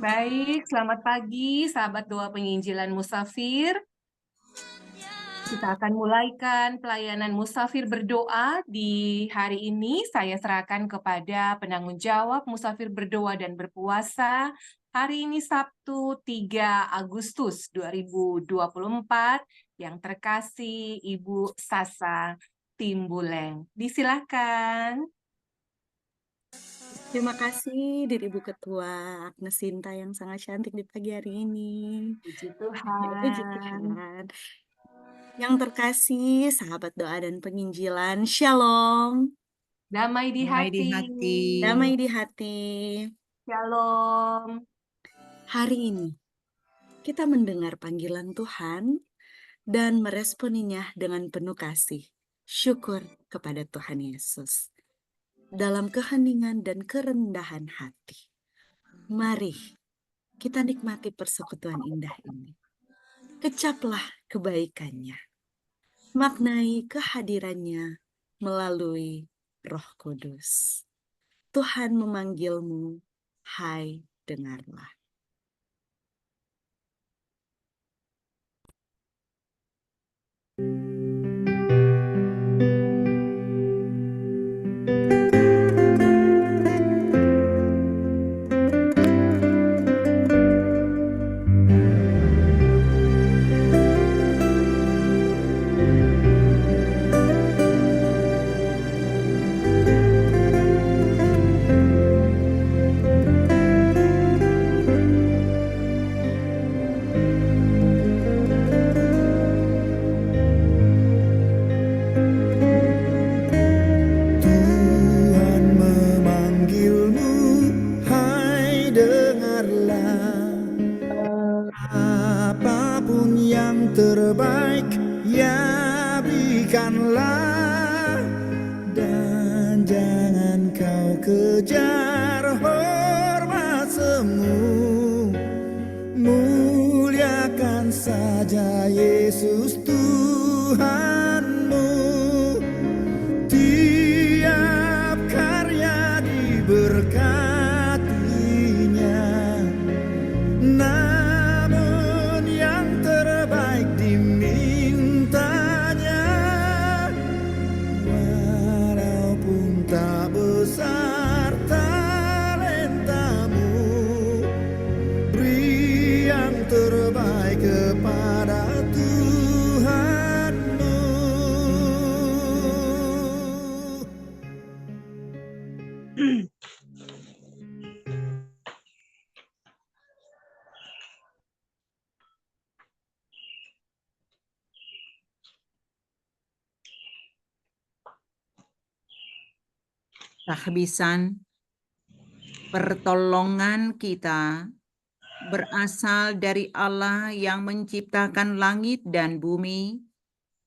Baik, selamat pagi sahabat doa penginjilan Musafir. Kita akan mulaikan pelayanan Musafir berdoa di hari ini. Saya serahkan kepada penanggung jawab Musafir berdoa dan berpuasa. Hari ini Sabtu 3 Agustus 2024 yang terkasih Ibu Sasa Timbuleng. Disilakan. Terima kasih diri Ibu Ketua Agnes Sinta yang sangat cantik di pagi hari ini. Puji Puji Tuhan. Tuhan. Yang terkasih, sahabat doa dan penginjilan, Shalom. Damai di Damai di hati. hati. Damai di hati. Shalom. Hari ini kita mendengar panggilan Tuhan dan meresponinya dengan penuh kasih. Syukur kepada Tuhan Yesus. Dalam keheningan dan kerendahan hati. Mari kita nikmati persekutuan indah ini. Kecaplah kebaikannya. Maknai kehadirannya melalui Roh Kudus. Tuhan memanggilmu, hai dengarlah. Tuhan memanggilmu, hai dengarlah. Apapun yang terbaik, ya berikanlah. Dan jangan kau kejar hormat semu. Muliakan saja Yesus Tuhanmu. Tiap karya diberkatinya, namun yang terbaik dimintanya. Walaupun tak besar talentamu, beri yang terbaik kepada Tuhanmu. Tahbisan pertolongan kita berasal dari Allah yang menciptakan langit dan bumi,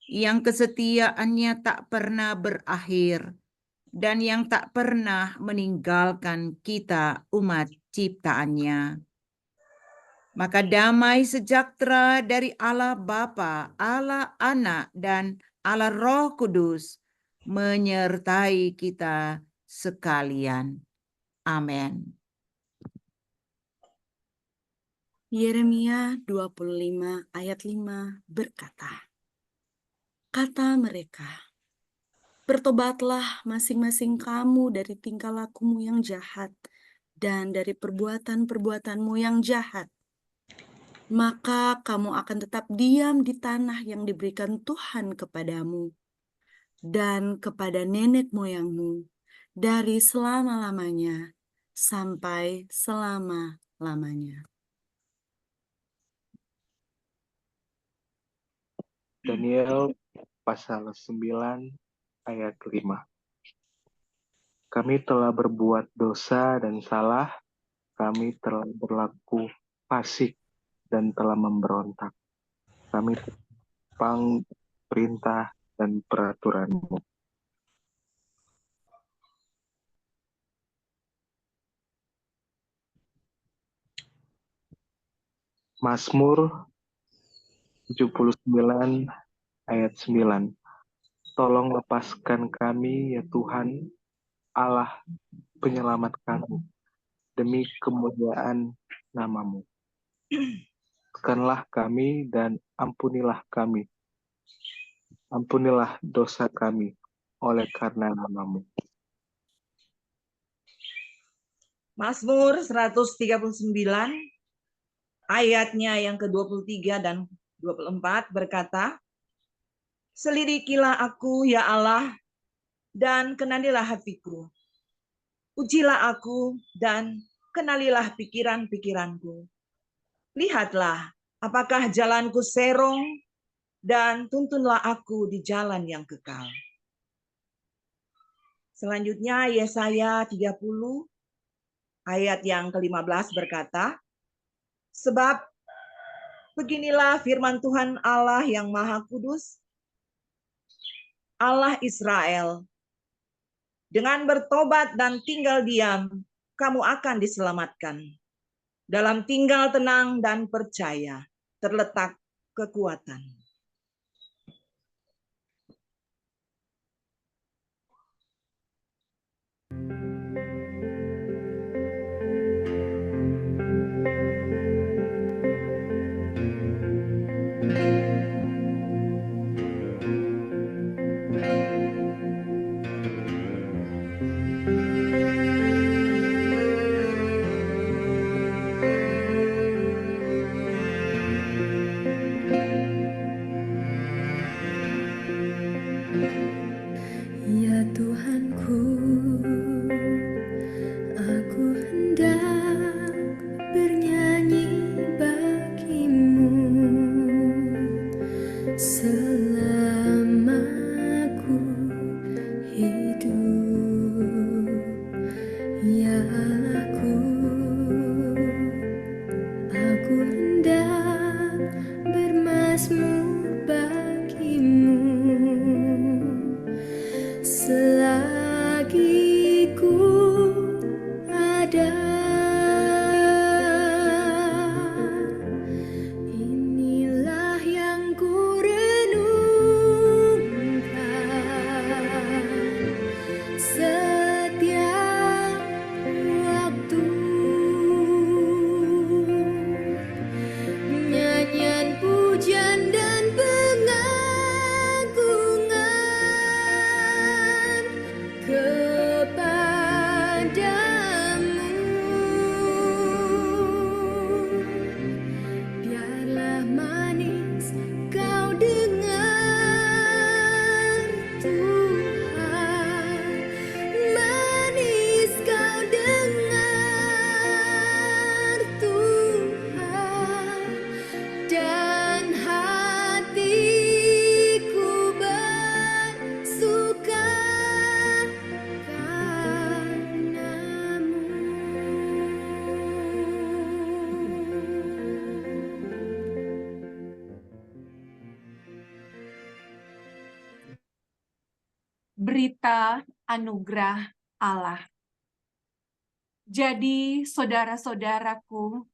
yang kesetiaannya tak pernah berakhir, dan yang tak pernah meninggalkan kita umat ciptaannya. Maka damai sejahtera dari Allah Bapa, Allah Anak, dan Allah Roh Kudus menyertai kita sekalian. Amin. Yeremia 25 ayat 5 berkata, kata mereka, bertobatlah masing-masing kamu dari tingkah lakumu yang jahat dan dari perbuatan-perbuatanmu yang jahat. Maka kamu akan tetap diam di tanah yang diberikan Tuhan kepadamu dan kepada nenek moyangmu dari selama-lamanya sampai selama-lamanya. Daniel pasal 9 ayat 5. Kami telah berbuat dosa dan salah, kami telah berlaku fasik dan telah memberontak. Kami tepang perintah dan peraturanmu. Mazmur 79 ayat 9. Tolong lepaskan kami ya Tuhan, Allah penyelamat kami. demi kemuliaan nama-Mu. Tekanlah kami dan ampunilah kami. Ampunilah dosa kami oleh karena nama-Mu. Mazmur 139 ayatnya yang ke-23 dan 24 berkata, "Selidikilah aku, ya Allah, dan kenalilah hatiku. Ujilah aku dan kenalilah pikiran-pikiranku. Lihatlah, apakah jalanku serong, dan tuntunlah aku di jalan yang kekal." Selanjutnya Yesaya 30 ayat yang ke-15 berkata, "Sebab beginilah firman Tuhan Allah yang Maha Kudus, Allah Israel, dengan bertobat dan tinggal diam, kamu akan diselamatkan. Dalam tinggal tenang dan percaya, terletak kekuatan." Ya Tuhanku, aku hendak bernyanyi bagi-Mu selama aku hidup. Ya Allahku, aku hendak bermazmur bagi-Mu selagi ku ada. Inilah yang ku renungkan setiap waktu. Nyanyian pujian dan pengagungan kepadamu. Biarlah manis kau dengar, Tuhan. Manis kau dengar, Tuhan. Dan hatiku bersuka Berita anugerah Allah. Jadi, saudara-saudaraku,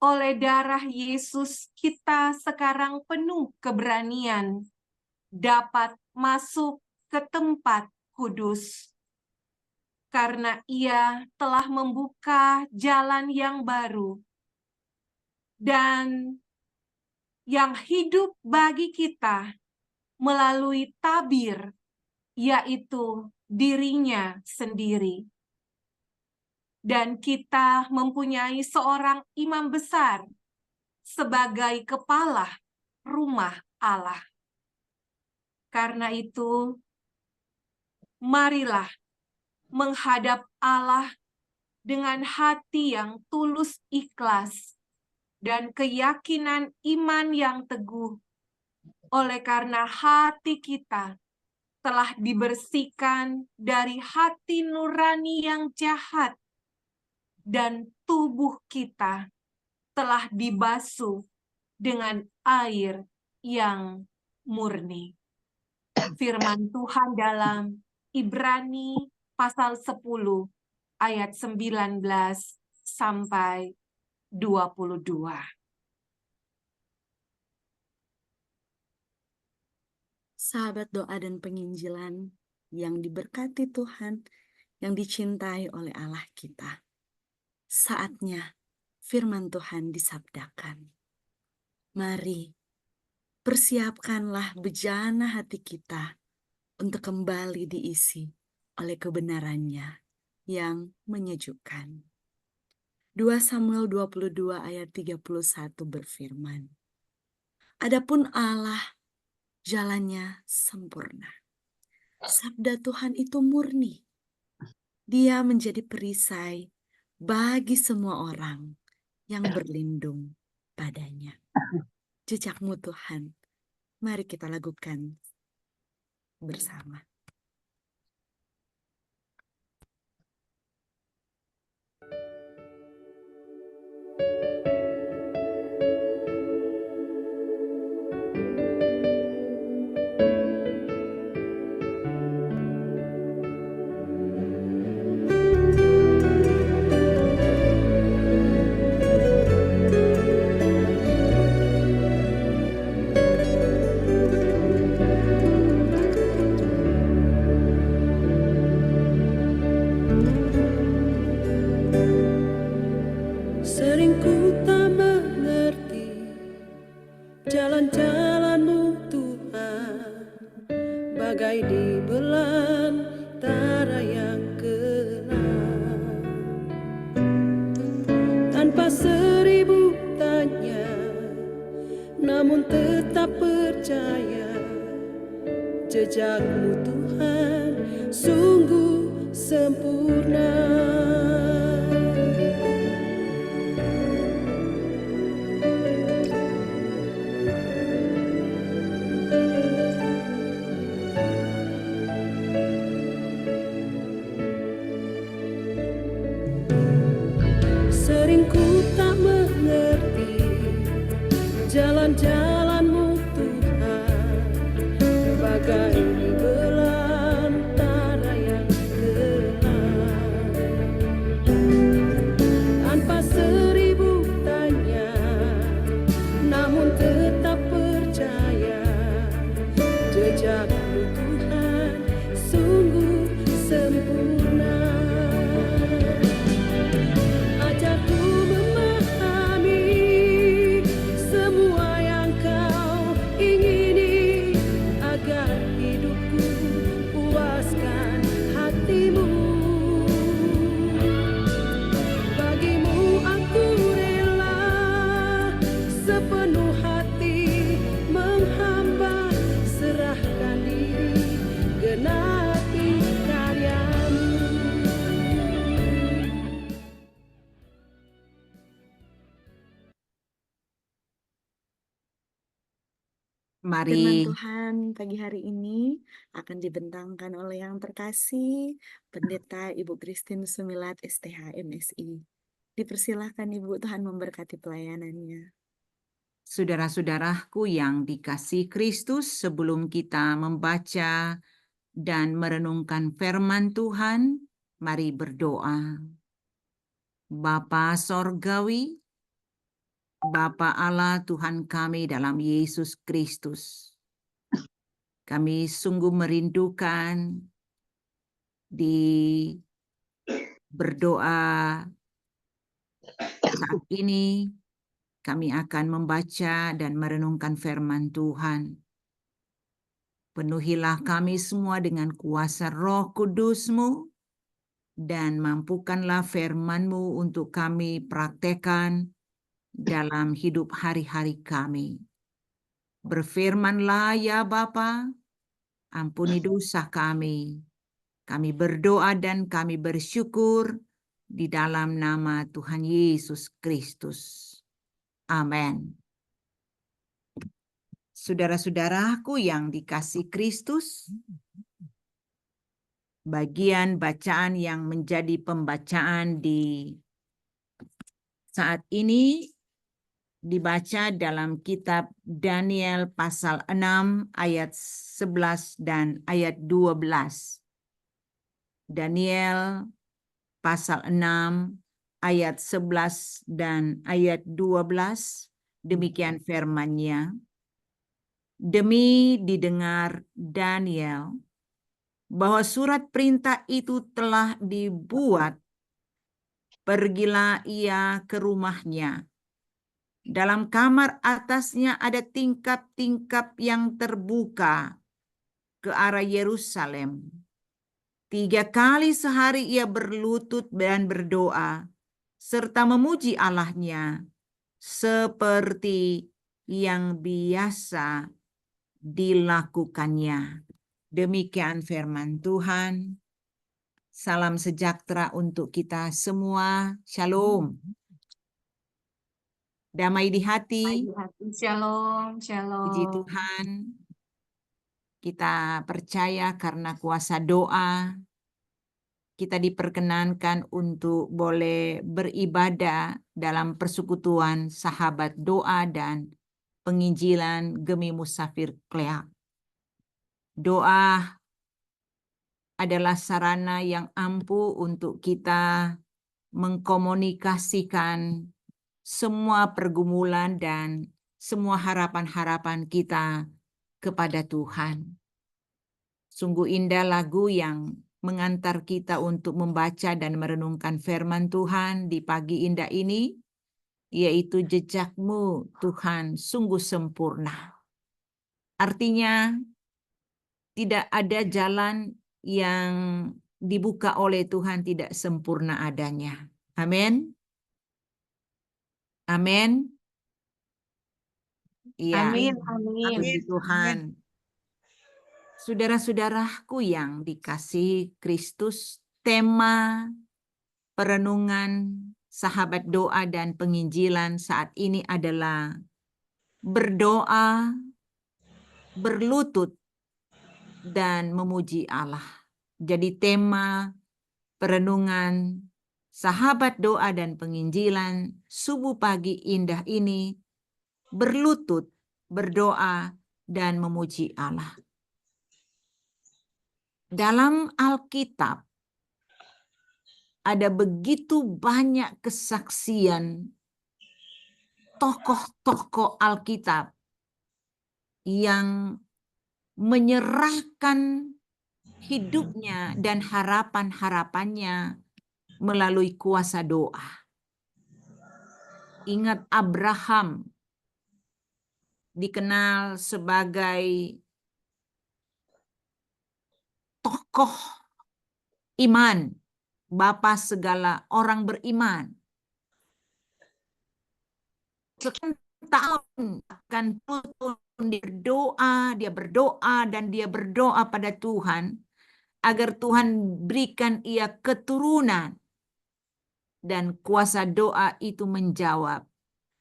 oleh darah Yesus kita sekarang penuh keberanian dapat masuk ke tempat kudus, karena Ia telah membuka jalan yang baru dan yang hidup bagi kita melalui tabir, yaitu dirinya sendiri. Dan kita mempunyai seorang imam besar sebagai kepala rumah Allah. Karena itu, marilah menghadap Allah dengan hati yang tulus ikhlas dan keyakinan iman yang teguh, oleh karena hati kita telah dibersihkan dari hati nurani yang jahat dan tubuh kita telah dibasuh dengan air yang murni. Firman Tuhan dalam Ibrani pasal 10 ayat 19 sampai 22. Sahabat doa dan penginjilan yang diberkati Tuhan, yang dicintai oleh Allah kita. saatnya firman Tuhan disabdakan. Mari, persiapkanlah bejana hati kita untuk kembali diisi oleh kebenarannya yang menyejukkan. 2 Samuel 22 ayat 31 berfirman, "Adapun Allah, jalannya sempurna. Sabda Tuhan itu murni. Dia menjadi perisai bagi semua orang yang berlindung padanya." Jejakmu Tuhan, mari kita lakukan bersama. Sering ku tak mengerti jalan-jalan-Mu Tuhan, bagai di belantara yang gelap. Tanpa seribu tanya, namun tetap percaya, jejak-Mu Tuhan sungguh sempurna. Sering ku tak mengerti jalan-jalan-Mu Tuhan, bagai di belantara yang gelap. Tanpa seribu tanya, namun tetap percaya, jejak-Mu Tuhan sungguh sempurna. Ajarku memahami semua yang Kau ingini, agar hidupku puaskan hati-Mu. Bagi-Mu aku rela sepenuh hati menghamba, serahkan diri, genapi karya-Mu. Firman Mari Tuhan pagi hari ini akan dibentangkan oleh yang terkasih Pendeta Ibu Christine Sumilat STH MSI. Dipersilahkan Ibu, Tuhan memberkati pelayanannya. saudara-saudaraku yang dikasihi Kristus, sebelum kita membaca dan merenungkan firman Tuhan, mari berdoa. Bapa Sorgawi, Bapa Allah Tuhan kami dalam Yesus Kristus, kami sungguh merindukan di berdoa saat ini. Kami akan membaca dan merenungkan firman Tuhan. Penuhilah kami semua dengan kuasa Roh Kudus-Mu, dan mampukanlah firman-Mu untuk kami praktekkan dalam hidup hari-hari kami. Berfirmanlah ya Bapa, ampuni dosa kami. Kami berdoa dan kami bersyukur di dalam nama Tuhan Yesus Kristus. Amin. Saudara-saudaraku yang dikasihi Kristus, bagian bacaan yang menjadi pembacaan di saat ini dibaca dalam kitab Daniel pasal 6 ayat 11 dan ayat 12. Daniel pasal 6 ayat 11 dan ayat 12, demikian firman-Nya. Demi didengar Daniel bahwa surat perintah itu telah dibuat Pergilah ia ke rumahnya. Dalam kamar atasnya ada tingkap-tingkap yang terbuka ke arah Yerusalem. 3 kali sehari ia berlutut dan berdoa, serta memuji Allahnya, seperti yang biasa dilakukannya. Demikian firman Tuhan. Salam sejahtera untuk kita semua. Shalom. Damai di hati. Shalom, Puji shalom. Tuhan. Kita percaya karena kuasa doa, kita diperkenankan untuk boleh beribadah dalam persekutuan sahabat doa dan penginjilan Gemi Musafir Kleak. Doa adalah sarana yang ampuh untuk kita mengkomunikasikan semua pergumulan dan semua harapan-harapan kita kepada Tuhan. Sungguh indah lagu yang mengantar kita untuk membaca dan merenungkan firman Tuhan di pagi indah ini, yaitu Jejak-Mu Tuhan sungguh sempurna. Artinya tidak ada jalan yang dibuka oleh Tuhan tidak sempurna adanya. Amin. Amin. Iya. Amin, amin. Puji Tuhan. Saudara-saudaraku yang dikasihi Kristus, tema perenungan sahabat doa dan penginjilan saat ini adalah berdoa, berlutut, dan memuji Allah. Jadi tema perenungan sahabat doa dan penginjilan subuh pagi indah ini berlutut, berdoa, dan memuji Allah. Dalam Alkitab ada begitu banyak kesaksian tokoh-tokoh Alkitab yang menyerahkan hidupnya dan harapan-harapannya melalui kuasa doa. Ingat Abraham, dikenal sebagai tokoh iman, bapa segala orang beriman. Sekian tahun akan dia berdoa dan dia berdoa pada Tuhan agar Tuhan berikan ia keturunan, dan kuasa doa itu menjawab.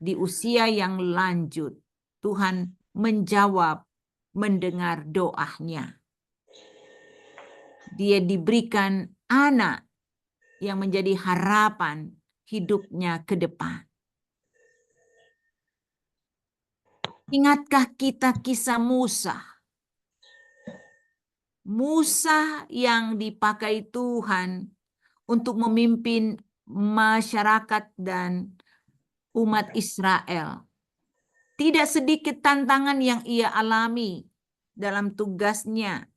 Di usia yang lanjut Tuhan menjawab, mendengar doanya. Dia diberikan anak yang menjadi harapan hidupnya ke depan. Ingatkah kita kisah Musa? Musa yang dipakai Tuhan untuk memimpin masyarakat dan umat Israel. Tidak sedikit tantangan yang ia alami dalam tugasnya,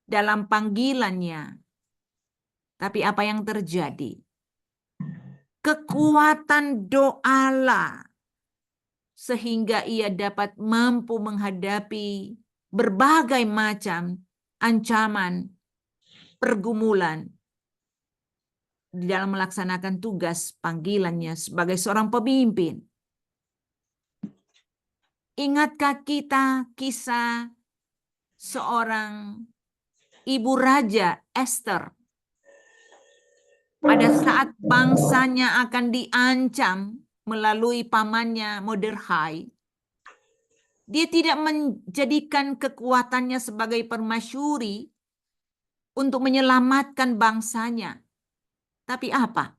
dalam panggilannya. Tapi apa yang terjadi? Kekuatan doalah sehingga ia dapat mampu menghadapi berbagai macam ancaman, pergumulan di dalam melaksanakan tugas panggilannya sebagai seorang pemimpin. Ingatkah kita kisah seorang ibu raja Esther? Pada saat bangsanya akan diancam melalui pamannya Mordekhai, dia tidak menjadikan kekuatannya sebagai permasyuri untuk menyelamatkan bangsanya. Tapi apa?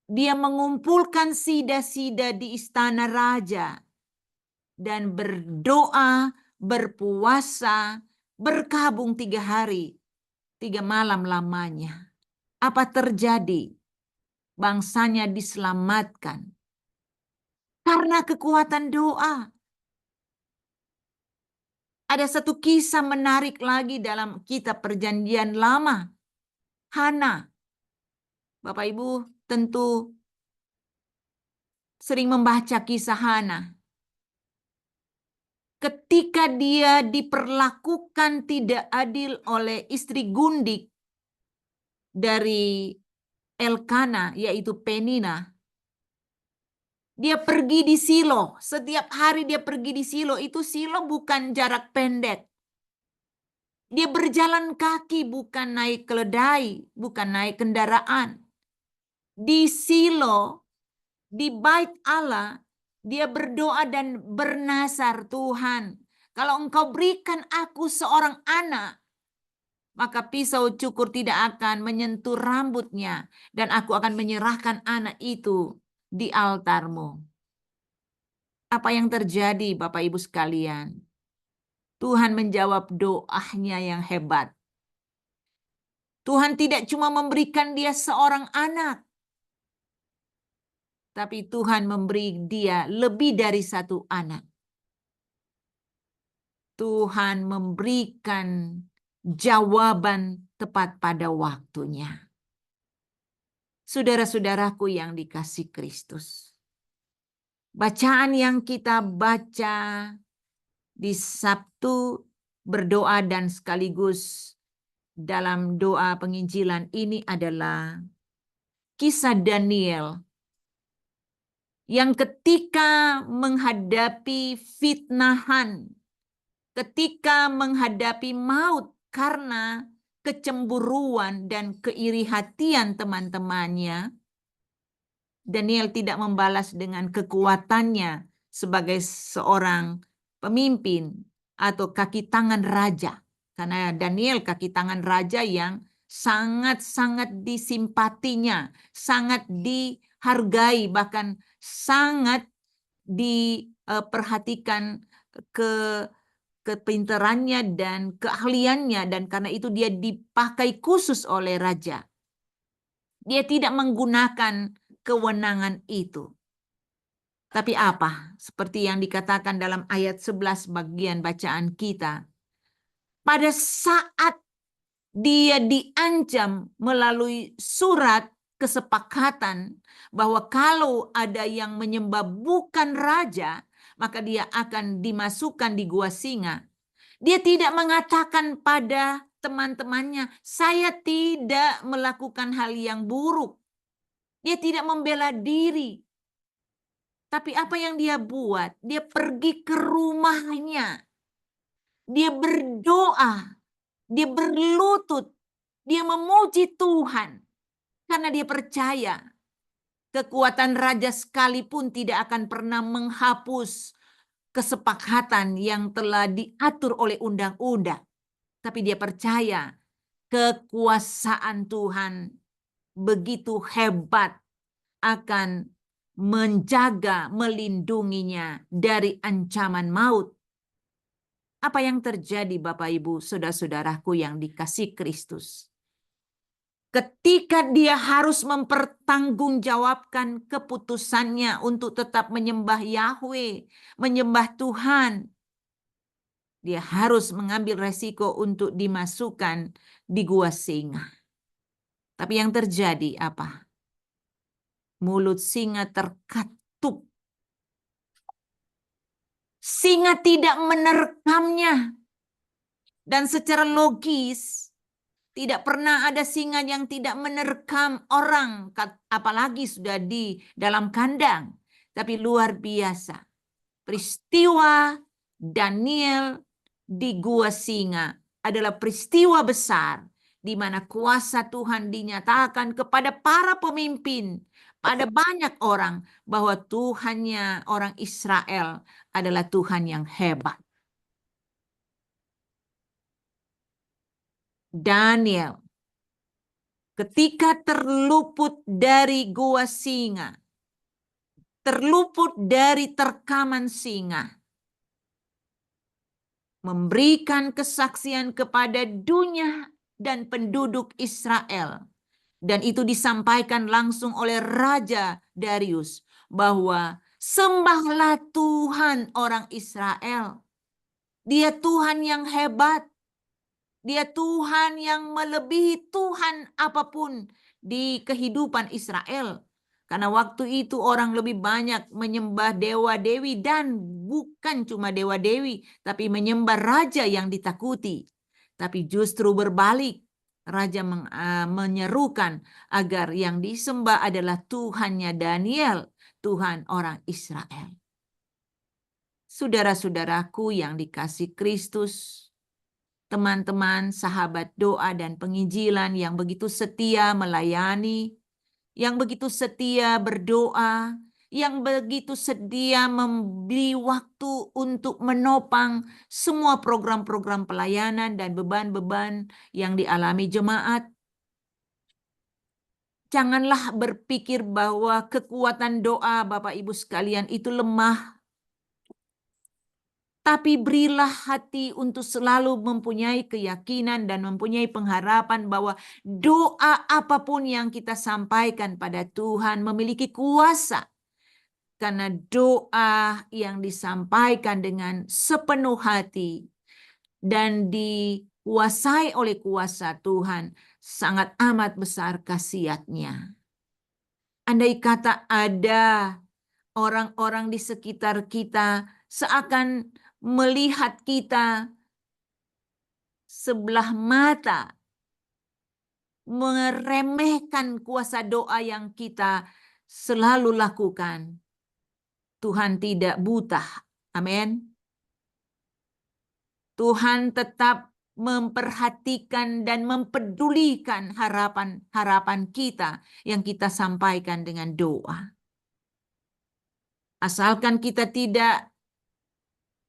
Dia mengumpulkan sida-sida di istana raja dan berdoa, berpuasa, berkabung 3 hari, 3 malam lamanya. Apa terjadi? Bangsanya diselamatkan karena kekuatan doa. Ada satu kisah menarik lagi dalam kitab Perjanjian Lama. Hana. Bapak Ibu tentu sering membaca kisah Hana. Ketika dia diperlakukan tidak adil oleh istri gundik dari Elkana, yaitu Penina, dia pergi di Silo. Setiap hari dia pergi di Silo. Itu Silo bukan jarak pendek. Dia berjalan kaki, bukan naik keledai, bukan naik kendaraan. Di Silo, di bait Allah, dia berdoa dan bernasar, Tuhan, kalau Engkau berikan aku seorang anak, maka pisau cukur tidak akan menyentuh rambutnya, dan aku akan menyerahkan anak itu di altar-Mu. Apa yang terjadi, Bapak Ibu sekalian? Tuhan menjawab doanya yang hebat. Tuhan tidak cuma memberikan dia seorang anak, tapi Tuhan memberi dia lebih dari satu anak. Tuhan memberikan jawaban tepat pada waktunya. Saudara-saudaraku yang dikasihi Kristus, bacaan yang kita baca di Sabtu berdoa dan sekaligus dalam doa penginjilan ini adalah kisah Daniel yang ketika menghadapi fitnahan, ketika menghadapi maut karena kecemburuan dan keiri hatian teman-temannya, Daniel tidak membalas dengan kekuatannya sebagai seorang pemimpin atau kaki tangan raja. Karena Daniel kaki tangan raja yang sangat-sangat disimpatinya, sangat dihargai, bahkan sangat diperhatikan kepintarannya dan keahliannya, dan karena itu dia dipakai khusus oleh raja. Dia tidak menggunakan kewenangan itu. Tapi apa? Seperti yang dikatakan dalam ayat 11 bagian bacaan kita. Pada saat dia diancam melalui surat kesepakatan bahwa kalau ada yang menyembah bukan raja, maka dia akan dimasukkan di gua singa. Dia tidak mengatakan pada teman-temannya, saya tidak melakukan hal yang buruk. Dia tidak membela diri. Tapi apa yang dia buat? Dia pergi ke rumahnya. Dia berdoa. Dia berlutut. Dia memuji Tuhan. Karena dia percaya kekuatan raja sekalipun tidak akan pernah menghapus kesepakatan yang telah diatur oleh undang-undang. Tapi dia percaya kekuasaan Tuhan begitu hebat akan menjaga, melindunginya dari ancaman maut. Apa yang terjadi Bapak Ibu, saudara-saudaraku yang dikasihi Kristus? Ketika dia harus mempertanggungjawabkan keputusannya untuk tetap menyembah Yahweh, menyembah Tuhan, dia harus mengambil resiko untuk dimasukkan di gua singa. Tapi yang terjadi apa? Mulut singa terkatup. Singa tidak menerkamnya. Dan secara logis, tidak pernah ada singa yang tidak menerkam orang, apalagi sudah di dalam kandang. Tapi luar biasa. Peristiwa Daniel di gua singa adalah peristiwa besar di mana kuasa Tuhan dinyatakan kepada para pemimpin, pada banyak orang, bahwa Tuhannya orang Israel adalah Tuhan yang hebat. Daniel ketika terluput dari gua singa, terluput dari terkaman singa, memberikan kesaksian kepada dunia dan penduduk Israel. Dan itu disampaikan langsung oleh Raja Darius bahwa sembahlah Tuhan orang Israel. Dia Tuhan yang hebat. Dia Tuhan yang melebihi Tuhan apapun di kehidupan Israel. Karena waktu itu orang lebih banyak menyembah dewa-dewi dan bukan cuma dewa-dewi, tapi menyembah raja yang ditakuti. Tapi justru berbalik, raja menyerukan agar yang disembah adalah Tuhannya Daniel, Tuhan orang Israel. Saudara-saudaraku yang dikasih Kristus, teman-teman, sahabat doa dan penginjilan yang begitu setia melayani, yang begitu setia berdoa, yang begitu setia memberi waktu untuk menopang semua program-program pelayanan dan beban-beban yang dialami jemaat. Janganlah berpikir bahwa kekuatan doa Bapak Ibu sekalian itu lemah. Tapi berilah hati untuk selalu mempunyai keyakinan dan mempunyai pengharapan bahwa doa apapun yang kita sampaikan pada Tuhan memiliki kuasa. Karena doa yang disampaikan dengan sepenuh hati dan dikuasai oleh kuasa Tuhan sangat amat besar khasiatnya. Andai kata ada orang-orang di sekitar kita seakan melihat kita sebelah mata, meremehkan kuasa doa yang kita selalu lakukan. Tuhan tidak buta. Amin. Tuhan tetap memperhatikan dan mempedulikan harapan kita yang kita sampaikan dengan doa. Asalkan kita tidak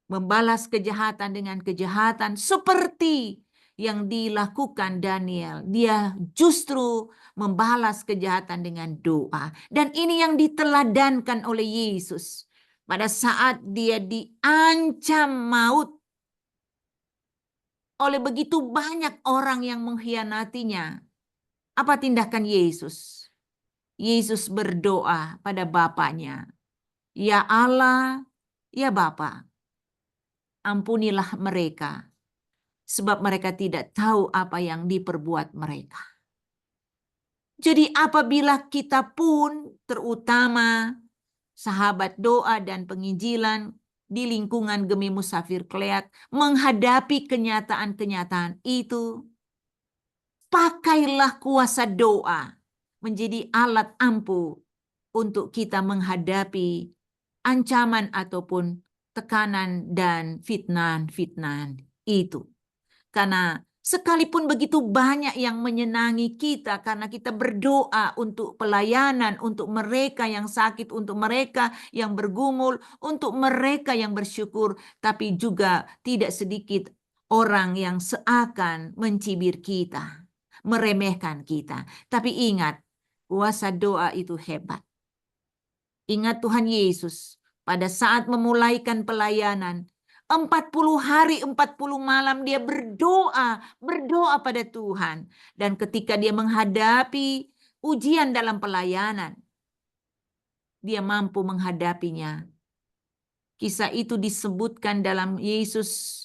membalas kejahatan dengan kejahatan seperti yang dilakukan Daniel. Dia justru membalas kejahatan dengan doa. Dan ini yang diteladankan oleh Yesus. Pada saat dia diancam maut oleh begitu banyak orang yang mengkhianatinya. Apa tindakan Yesus? Yesus berdoa pada Bapaknya. Ya Allah, ya Bapa, ampunilah mereka, sebab mereka tidak tahu apa yang diperbuat mereka. Jadi apabila kita pun, terutama sahabat doa dan penginjilan di lingkungan Gemi Musafir Kleat, menghadapi kenyataan-kenyataan itu, pakailah kuasa doa menjadi alat ampuh untuk kita menghadapi ancaman ataupun tekanan dan fitnah-fitnah itu. Karena sekalipun begitu banyak yang menyenangi kita karena kita berdoa untuk pelayanan, untuk mereka yang sakit, untuk mereka yang bergumul, untuk mereka yang bersyukur, tapi juga tidak sedikit orang yang seakan mencibir kita, meremehkan kita. Tapi ingat, kuasa doa itu hebat. Ingat Tuhan Yesus pada saat memulaikan pelayanan, 40 hari 40 malam dia berdoa pada Tuhan. Dan ketika dia menghadapi ujian dalam pelayanan, dia mampu menghadapinya. Kisah itu disebutkan dalam Yesus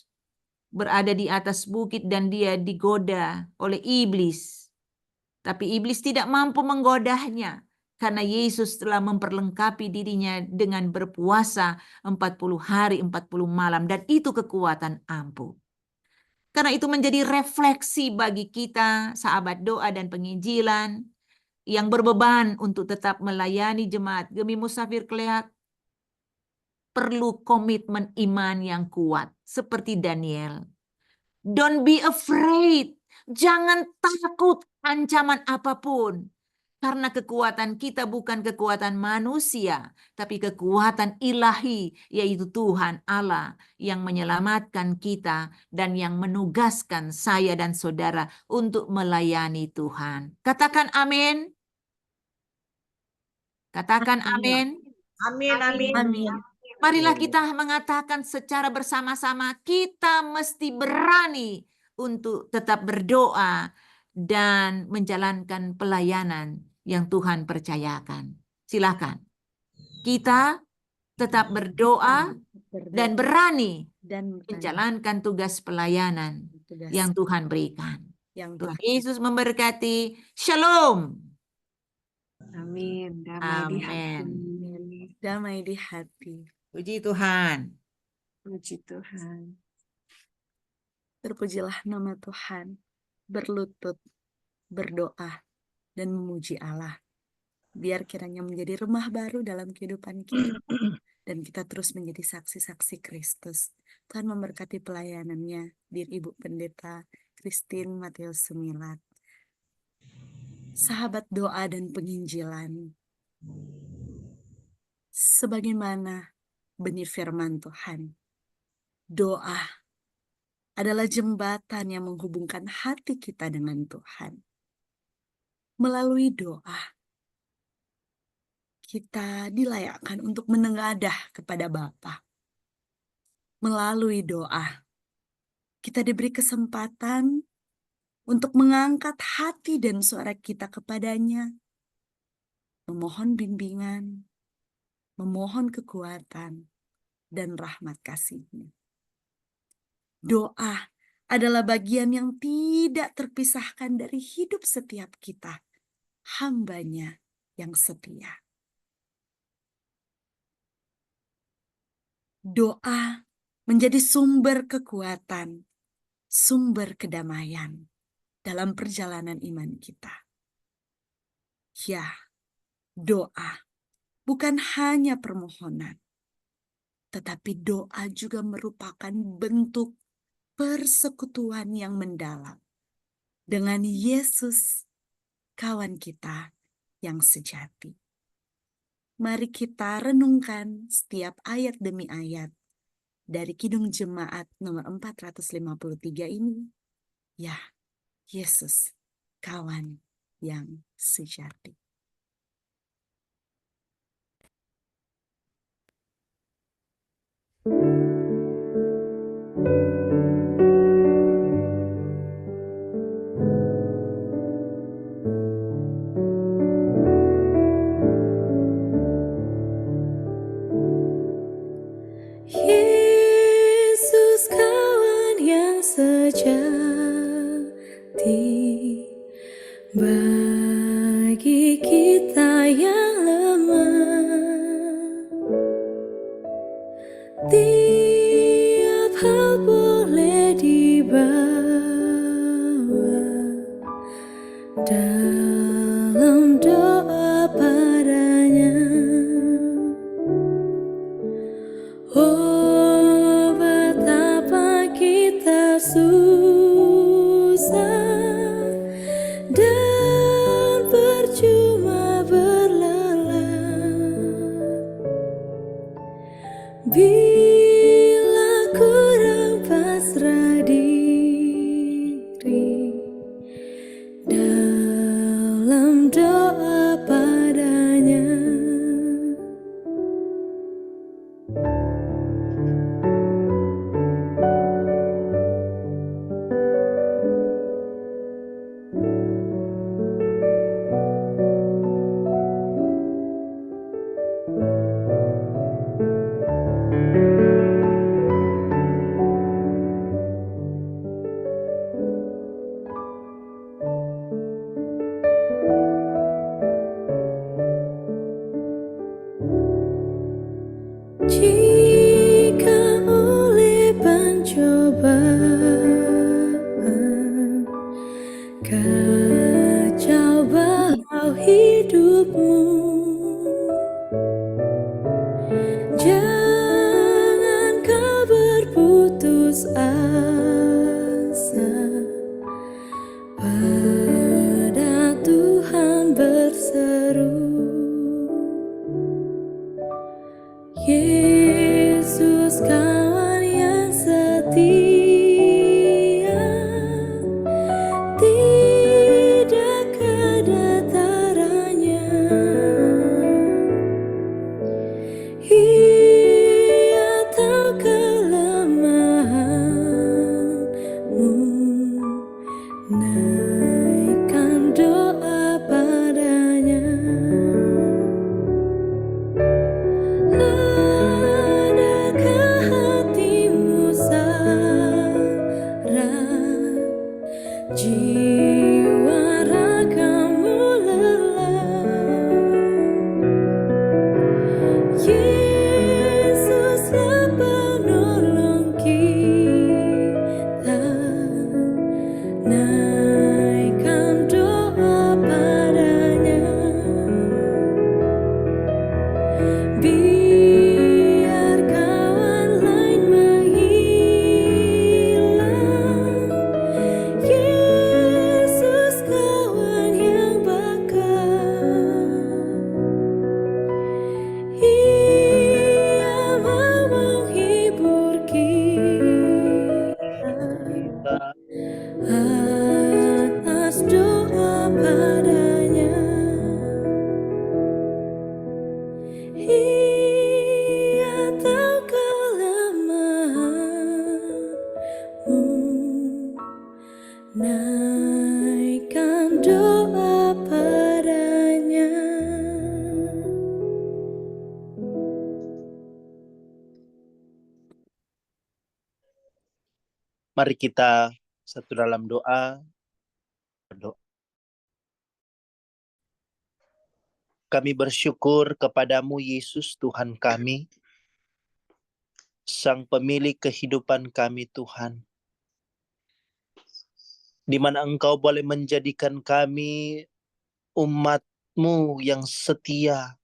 berada di atas bukit dan dia digoda oleh iblis. Tapi iblis tidak mampu menggodanya. Karena Yesus telah memperlengkapi dirinya dengan berpuasa 40 hari 40 malam. Dan itu kekuatan ampuh. Karena itu menjadi refleksi bagi kita, sahabat doa dan penginjilan, yang berbeban untuk tetap melayani jemaat Gemi Musafir Kleat. Perlu komitmen iman yang kuat. Seperti Daniel. Don't be afraid. Jangan takut ancaman apapun. Karena kekuatan kita bukan kekuatan manusia, tapi kekuatan ilahi, yaitu Tuhan Allah yang menyelamatkan kita dan yang menugaskan saya dan saudara untuk melayani Tuhan. Katakan amin. Katakan amin. Amin, amin. Amin. Marilah kita mengatakan secara bersama-sama, kita mesti berani untuk tetap berdoa dan menjalankan pelayanan yang Tuhan percayakan. Silakan. Kita tetap berdoa dan berani menjalankan tugas pelayanan tugas yang Tuhan berikan. yang Tuhan Tuhan. Yesus memberkati. Shalom. Amin. Damai di hati. Amin. Damai di hati. Puji Tuhan. Puji Tuhan. Terpujilah nama Tuhan. Berlutut, berdoa, dan memuji Allah. Biar kiranya menjadi rumah baru dalam kehidupan kita. Dan kita terus menjadi saksi-saksi Kristus. Tuhan memberkati pelayanannya. Dir Ibu Pendeta Christine Matius Sumilat. Sahabat doa dan penginjilan. Sebagaimana benih firman Tuhan. Doa adalah jembatan yang menghubungkan hati kita dengan Tuhan. Melalui doa, kita dilayakkan untuk menengadah kepada Bapa. Melalui doa, kita diberi kesempatan untuk mengangkat hati dan suara kita kepadanya, memohon bimbingan, memohon kekuatan, dan rahmat kasih-Nya. Doa adalah bagian yang tidak terpisahkan dari hidup setiap kita, hamba-Nya yang setia. Doa menjadi sumber kekuatan, sumber kedamaian dalam perjalanan iman kita. Ya, doa bukan hanya permohonan, tetapi doa juga merupakan bentuk persekutuan yang mendalam dengan Yesus, kawan kita yang sejati. Mari kita renungkan setiap ayat demi ayat dari Kidung Jemaat nomor 453 ini. Ya, Yesus, kawan yang sejati. Yesus kawan yang sejati bagi kita yang lemah. Tiap hal boleh dibawa dalam doa padanya. Oh, betapa kita susah dan percuma berlelah bila kurang pasrah diri dalam doa padanya. Jika oleh pencobaan kacau balau hidupmu, jangan kau berputus asa, pada Tuhan berseru. Yesus kawan yang setia, tidak ada taranya. Mari kita satu dalam doa. Kami bersyukur kepadamu Yesus Tuhan kami, Sang pemilik kehidupan kami Tuhan, di mana Engkau boleh menjadikan kami umat-Mu yang setia,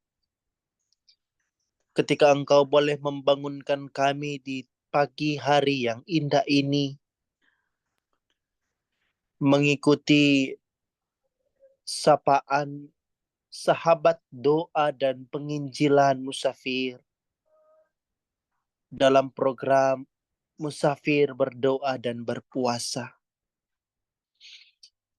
ketika Engkau boleh membangunkan kami di pagi hari yang indah ini, mengikuti sapaan sahabat doa dan penginjilan musafir dalam program musafir berdoa dan berpuasa.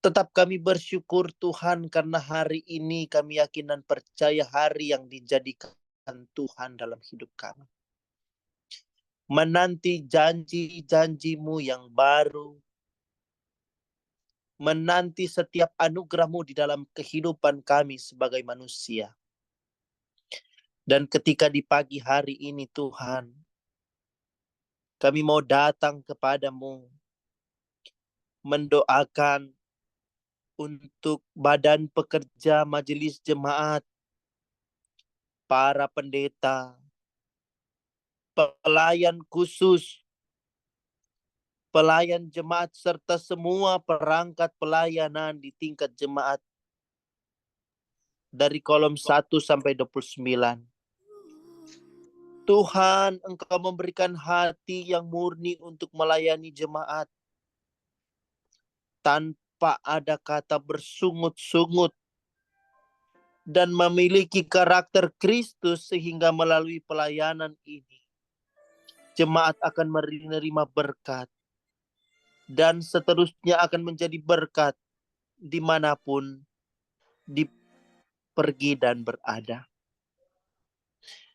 Tetap kami bersyukur Tuhan karena hari ini kami yakin dan percaya hari yang dijadikan Tuhan dalam hidup kami. Menanti janji-janji-Mu yang baru, menanti setiap anugerah-Mu di dalam kehidupan kami sebagai manusia. Dan ketika di pagi hari ini Tuhan, kami mau datang kepadamu, mendoakan untuk badan pekerja majelis jemaat, para pendeta, pelayan khusus, pelayan jemaat, serta semua perangkat pelayanan di tingkat jemaat dari kolom 1 sampai 29. Tuhan, Engkau memberikan hati yang murni untuk melayani jemaat tanpa ada kata bersungut-sungut dan memiliki karakter Kristus, sehingga melalui pelayanan ini jemaat akan menerima berkat dan seterusnya akan menjadi berkat dimanapun pergi dan berada.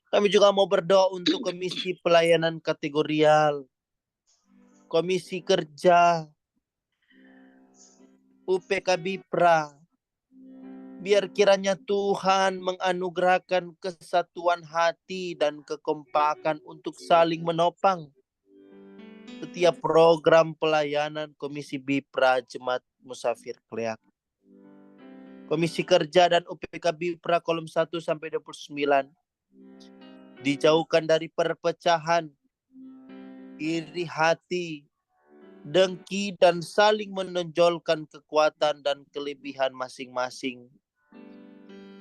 Kami juga mau berdoa untuk komisi pelayanan kategorial, komisi kerja, UPK Bipra. Biar kiranya Tuhan menganugerahkan kesatuan hati dan kekompakan untuk saling menopang setiap program pelayanan komisi Bipra Jemaat Musafir Kleak. Komisi kerja dan UPK Bipra kolom 1 sampai 29. Dijauhkan dari perpecahan, iri hati, dengki, dan saling menonjolkan kekuatan dan kelebihan masing-masing.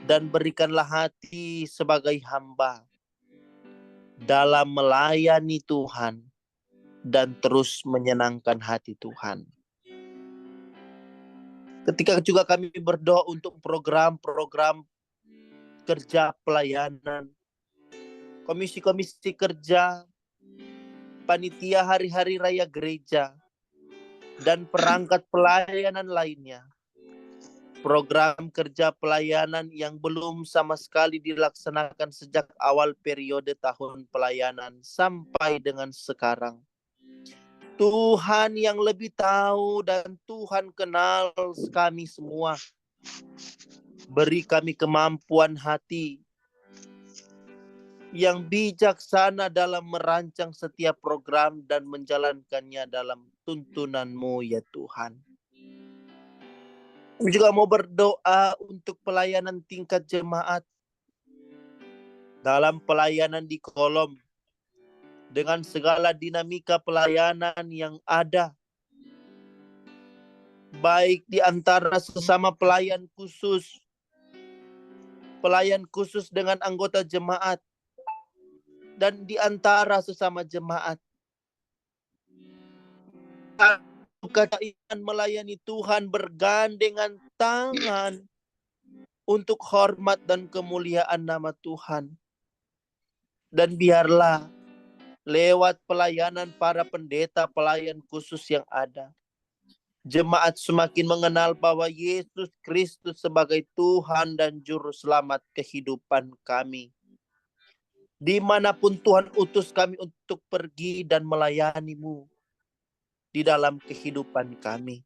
Dan berikanlah hati sebagai hamba dalam melayani Tuhan dan terus menyenangkan hati Tuhan. Ketika juga kami berdoa untuk program-program kerja pelayanan, komisi-komisi kerja, panitia hari-hari raya gereja, dan perangkat pelayanan lainnya. Program kerja pelayanan yang belum sama sekali dilaksanakan sejak awal periode tahun pelayanan sampai dengan sekarang. Tuhan yang lebih tahu dan Tuhan kenal kami semua. Beri kami kemampuan hati yang bijaksana dalam merancang setiap program dan menjalankannya dalam tuntunan-Mu ya Tuhan. Kami juga mau berdoa untuk pelayanan tingkat jemaat, dalam pelayanan di kolom, dengan segala dinamika pelayanan yang ada, baik di antara sesama pelayan khusus dengan anggota jemaat, dan di antara sesama jemaat. Kekayaan melayani Tuhan bergandengan tangan untuk hormat dan kemuliaan nama Tuhan. Dan biarlah lewat pelayanan para pendeta pelayan khusus yang ada, jemaat semakin mengenal bahwa Yesus Kristus sebagai Tuhan dan Juru Selamat kehidupan kami. Dimanapun Tuhan utus kami untuk pergi dan melayani-Mu di dalam kehidupan kami.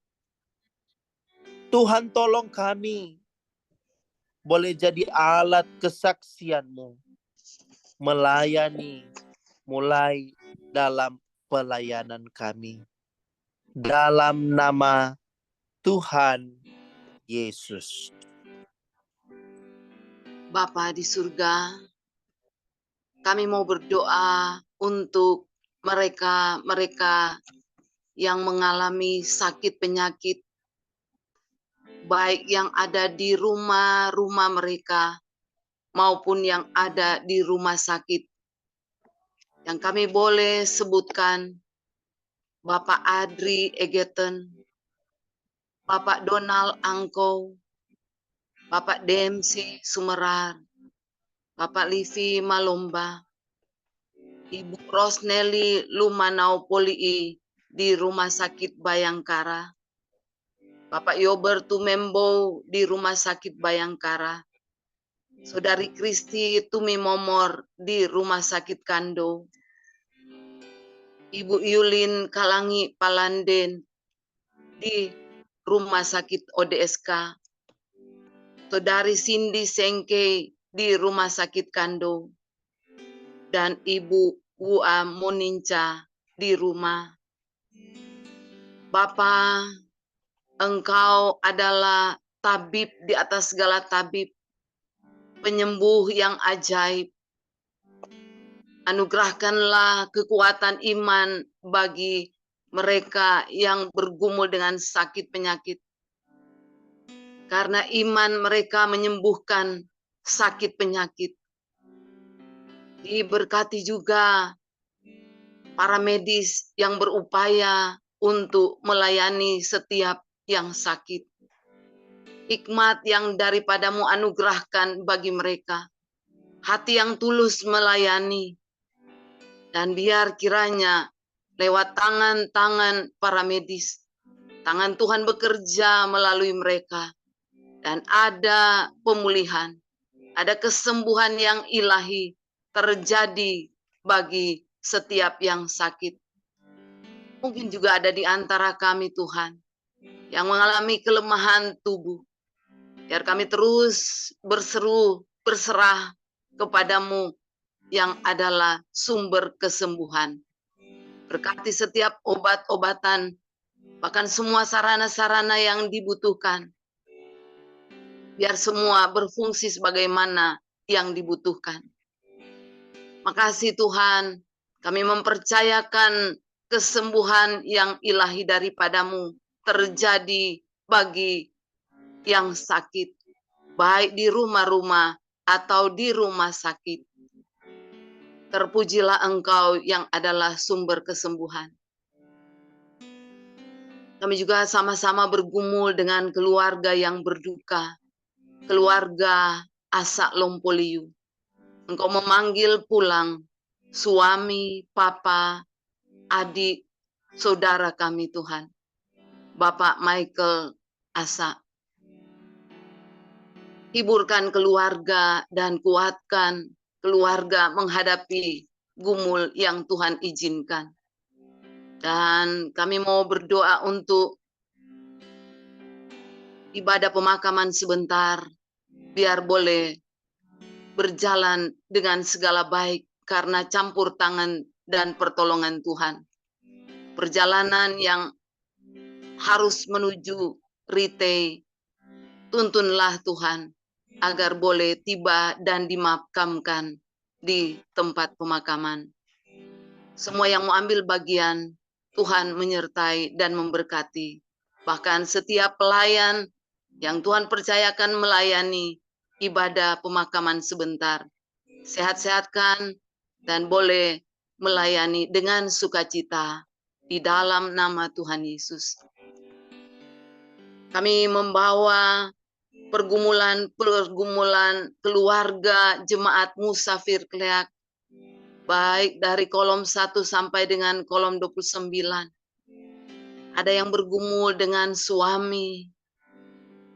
Tuhan tolong kami boleh jadi alat kesaksian-Mu melayani mulai dalam pelayanan kami. dalam nama Tuhan Yesus. Bapa di surga, kami mau berdoa untuk mereka yang mengalami sakit penyakit, baik yang ada di rumah-rumah mereka maupun yang ada di rumah sakit. Yang kami boleh sebutkan Bapak Adri Egeten, Bapak Donald Angko, Bapak Dempsey Sumerar, Bapak Livi Malomba, Ibu Rosnelly Lumanau Polii di Rumah Sakit Bayangkara, Bapak Yober Tumembo di Rumah Sakit Bayangkara, Saudari Kristi Tumi Momor di Rumah Sakit Kando, Ibu Yulin Kalangi Palanden di Rumah Sakit ODSK, Saudari Cindy Sengke di Rumah Sakit Kando, dan Ibu Wua Moninca di rumah. Bapa, Engkau adalah tabib di atas segala tabib, penyembuh yang ajaib. Anugerahkanlah kekuatan iman bagi mereka yang bergumul dengan sakit penyakit. Karena iman mereka menyembuhkan sakit penyakit. Diberkati juga para medis yang berupaya untuk melayani setiap yang sakit. Hikmat yang daripadamu anugerahkan bagi mereka. Hati yang tulus melayani. Dan biar kiranya lewat tangan-tangan para medis, tangan Tuhan bekerja melalui mereka. Dan ada pemulihan, ada kesembuhan yang ilahi terjadi bagi setiap yang sakit. Mungkin juga ada di antara kami Tuhan, yang mengalami kelemahan tubuh. Biar kami terus berserah kepadamu yang adalah sumber kesembuhan. Berkati setiap obat-obatan, bahkan semua sarana-sarana yang dibutuhkan. Biar semua berfungsi sebagaimana yang dibutuhkan. Makasih Tuhan, kami mempercayakan kesembuhan yang ilahi daripadamu terjadi bagi yang sakit, baik di rumah-rumah atau di rumah sakit. Terpujilah Engkau yang adalah sumber kesembuhan. Kami juga sama-sama bergumul dengan keluarga yang berduka, keluarga Asa Lompoliu. Engkau memanggil pulang suami, papa, adik, saudara kami Tuhan. Bapak Michael Asa. Hiburkan keluarga dan kuatkan keluarga menghadapi gumul yang Tuhan izinkan. Dan kami mau berdoa untuk ibadah pemakaman sebentar, biar boleh berjalan dengan segala baik karena campur tangan dan pertolongan Tuhan. Perjalanan yang harus menuju Rite, tuntunlah Tuhan agar boleh tiba dan dimakamkan di tempat pemakaman. Semua yang mau ambil bagian, Tuhan menyertai dan memberkati. Bahkan setiap pelayan yang Tuhan percayakan melayani ibadah pemakaman sebentar. Sehat-sehatkan dan boleh melayani dengan sukacita di dalam nama Tuhan Yesus. Kami membawa pergumulan keluarga jemaat Musafir Kleak, baik dari kolom 1 sampai dengan kolom 29. Ada yang bergumul dengan suami,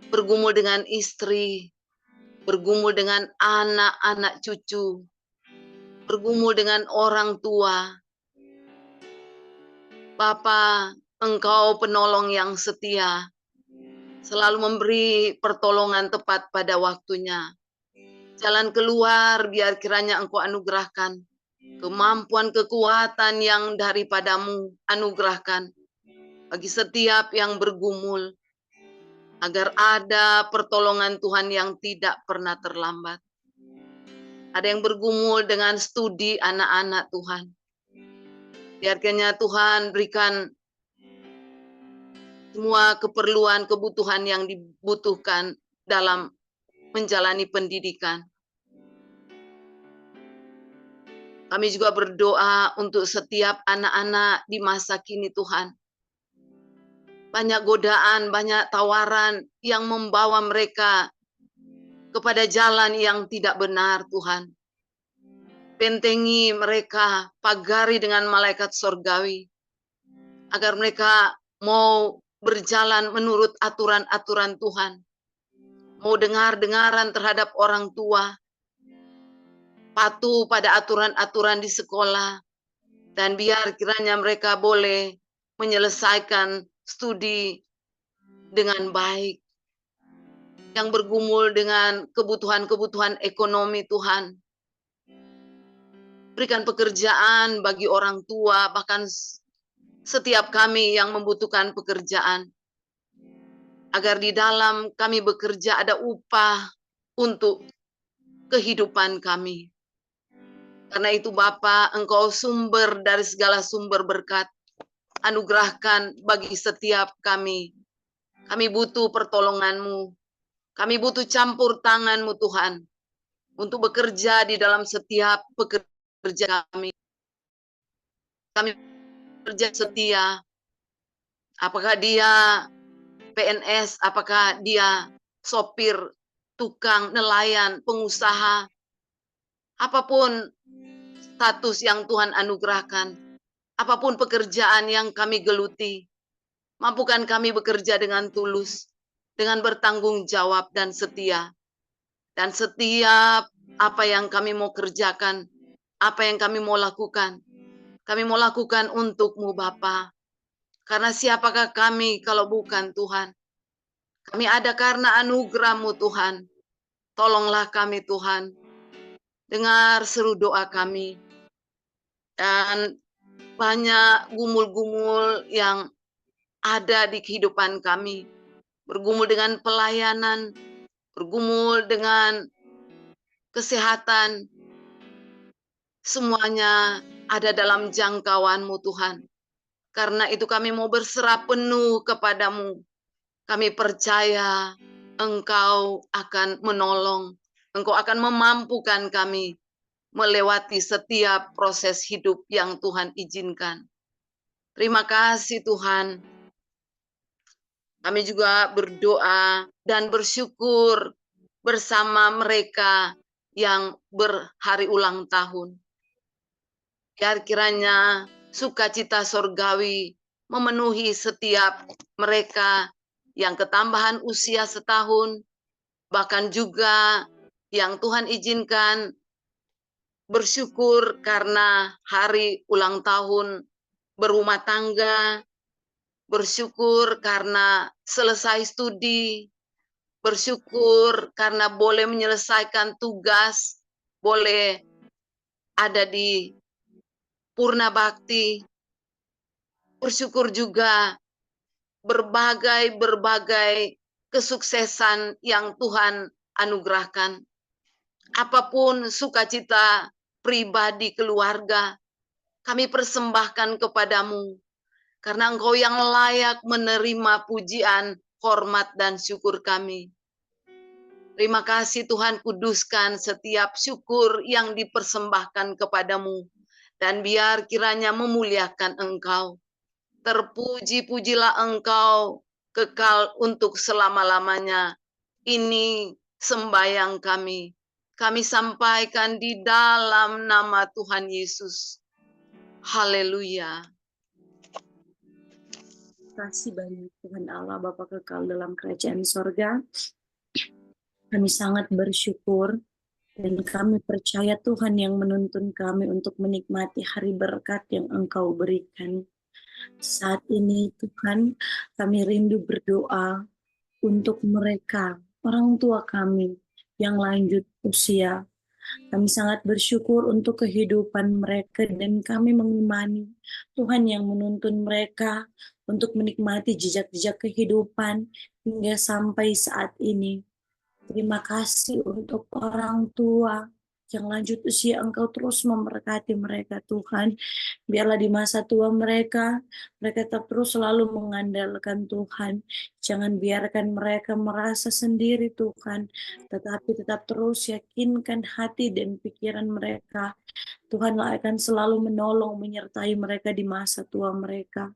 bergumul dengan istri, bergumul dengan anak-anak cucu, bergumul dengan orang tua. Bapa, Engkau penolong yang setia, selalu memberi pertolongan tepat pada waktunya. Jalan keluar biar kiranya Engkau anugerahkan. Kemampuan kekuatan yang daripadamu anugerahkan. bagi setiap yang bergumul, agar ada pertolongan Tuhan yang tidak pernah terlambat. Ada yang bergumul dengan studi anak-anak Tuhan. Biarkannya Tuhan berikan semua keperluan, kebutuhan yang dibutuhkan dalam menjalani pendidikan. Kami juga berdoa untuk setiap anak-anak di masa kini Tuhan. Banyak godaan, banyak tawaran yang membawa mereka kepada jalan yang tidak benar Tuhan. Bentengi mereka, pagari dengan malaikat sorgawi, agar mereka mau berjalan menurut aturan-aturan Tuhan. Mau dengar-dengaran terhadap orang tua, patuh pada aturan-aturan di sekolah, dan biar kiranya mereka boleh menyelesaikan studi dengan baik. Yang bergumul dengan kebutuhan-kebutuhan ekonomi Tuhan. Berikan pekerjaan bagi orang tua, bahkan setiap kami yang membutuhkan pekerjaan. Agar di dalam kami bekerja ada upah untuk kehidupan kami. Karena itu Bapa, Engkau sumber dari segala sumber berkat. Anugerahkan bagi setiap kami. Kami butuh pertolongan-Mu. Kami butuh campur tangan-Mu Tuhan. Untuk bekerja di dalam setiap pekerja kami. Kami bekerja setia. Apakah dia PNS, apakah dia sopir, tukang, nelayan, pengusaha, apapun status yang Tuhan anugerahkan, apapun pekerjaan yang kami geluti, mampukan kami bekerja dengan tulus, dengan bertanggung jawab dan setia. Dan setiap apa yang kami mau kerjakan, apa yang kami mau lakukan untuk-Mu Bapa. Karena siapakah kami kalau bukan Tuhan? Kami ada karena anugerah-Mu Tuhan. Tolonglah kami Tuhan. Dengar seru doa kami. Dan banyak gumul-gumul yang ada di kehidupan kami. Bergumul dengan pelayanan, bergumul dengan kesehatan. Semuanya ada dalam jangkauan-Mu Tuhan. Karena itu kami mau berserah penuh kepadamu. Kami percaya Engkau akan menolong. Engkau akan memampukan kami melewati setiap proses hidup yang Tuhan izinkan. Terima kasih Tuhan. Kami juga berdoa dan bersyukur bersama mereka yang berhari ulang tahun. Biar kiranya sukacita sorgawi memenuhi setiap mereka yang ketambahan usia setahun, bahkan juga yang Tuhan izinkan bersyukur karena hari ulang tahun berumah tangga, bersyukur karena selesai studi, bersyukur karena boleh menyelesaikan tugas, boleh ada di Purna Bakti, bersyukur juga berbagai kesuksesan yang Tuhan anugerahkan. Apapun sukacita pribadi keluarga, kami persembahkan kepadamu. Karena Engkau yang layak menerima pujian, hormat, dan syukur kami. Terima kasih Tuhan, kuduskan setiap syukur yang dipersembahkan kepadamu. Dan biar kiranya memuliakan Engkau. Terpuji-pujilah Engkau kekal untuk selama-lamanya. Ini sembayang kami. Kami sampaikan di dalam nama Tuhan Yesus. Haleluya. Terima kasih banyak Tuhan Allah, Bapa kekal dalam kerajaan sorga. Kami sangat bersyukur dan kami percaya Tuhan yang menuntun kami untuk menikmati hari berkat yang Engkau berikan. Saat ini Tuhan, kami rindu berdoa untuk mereka, orang tua kami yang lanjut usia, Kami sangat bersyukur untuk kehidupan mereka dan kami mengimani Tuhan yang menuntun mereka untuk menikmati jejak-jejak kehidupan hingga sampai saat ini. Terima kasih untuk orang tua yang lanjut usia, Engkau terus memberkati mereka Tuhan. Biarlah di masa tua mereka tetap terus selalu mengandalkan Tuhan. Jangan biarkan mereka merasa sendiri Tuhan, tetapi tetap terus yakinkan hati dan pikiran mereka. Tuhanlah akan selalu menolong, menyertai mereka di masa tua mereka,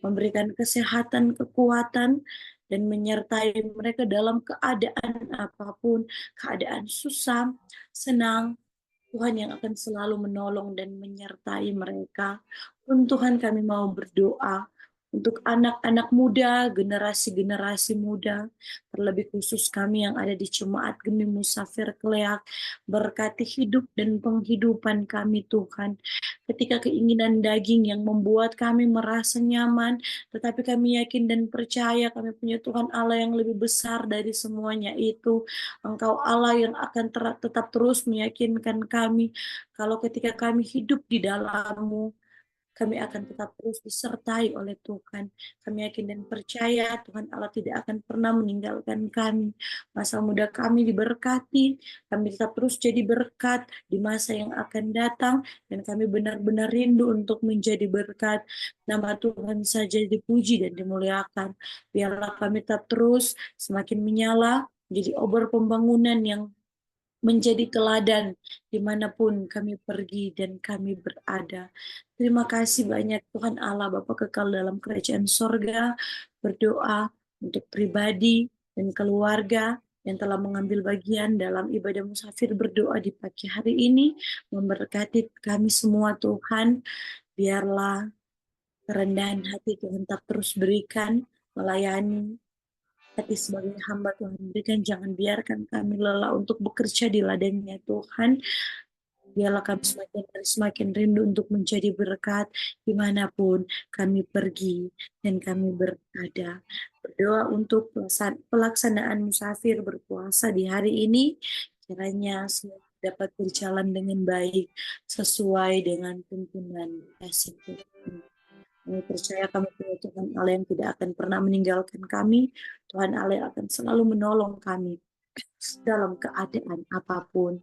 memberikan kesehatan, kekuatan, dan menyertai mereka dalam keadaan apapun, keadaan susah, senang. Tuhan yang akan selalu menolong dan menyertai mereka. Tuhan, kami mau berdoa untuk anak-anak muda, generasi-generasi muda, terlebih khusus kami yang ada di Jemaat Gemi Musafir Kleak. Berkati hidup dan penghidupan kami Tuhan. Ketika keinginan daging yang membuat kami merasa nyaman, tetapi kami yakin dan percaya kami punya Tuhan Allah yang lebih besar dari semuanya itu. Engkau Allah yang akan tetap terus meyakinkan kami kalau ketika kami hidup di dalam-Mu, kami akan tetap terus disertai oleh Tuhan. Kami yakin dan percaya Tuhan Allah tidak akan pernah meninggalkan kami. Masa muda kami diberkati, kami tetap terus jadi berkat di masa yang akan datang, dan kami benar-benar rindu untuk menjadi berkat. Nama Tuhan saja dipuji dan dimuliakan. Biarlah kami tetap terus semakin menyala, menjadi obor pembangunan yang menjadi teladan dimanapun kami pergi dan kami berada. Terima kasih banyak Tuhan Allah Bapa kekal dalam kerajaan sorga. Berdoa untuk pribadi dan keluarga yang telah mengambil bagian dalam ibadah musafir berdoa di pagi hari ini. Memberkati kami semua Tuhan. Biarlah kerendahan hati Tuhan tak terus berikan, melayani hati sebagai hamba Tuhan berikan. Jangan biarkan kami lelah untuk bekerja di ladangnya Tuhan. Biarlah kami semakin rindu untuk menjadi berkat dimanapun kami pergi dan kami berada. Berdoa untuk pelaksanaan musafir berpuasa di hari ini, kiranya semua dapat berjalan dengan baik sesuai dengan tuntunan kasih Tuhan. Kami percaya kami punya Tuhan Allah yang tidak akan pernah meninggalkan kami. Tuhan Allah yang akan selalu menolong kami dalam keadaan apapun.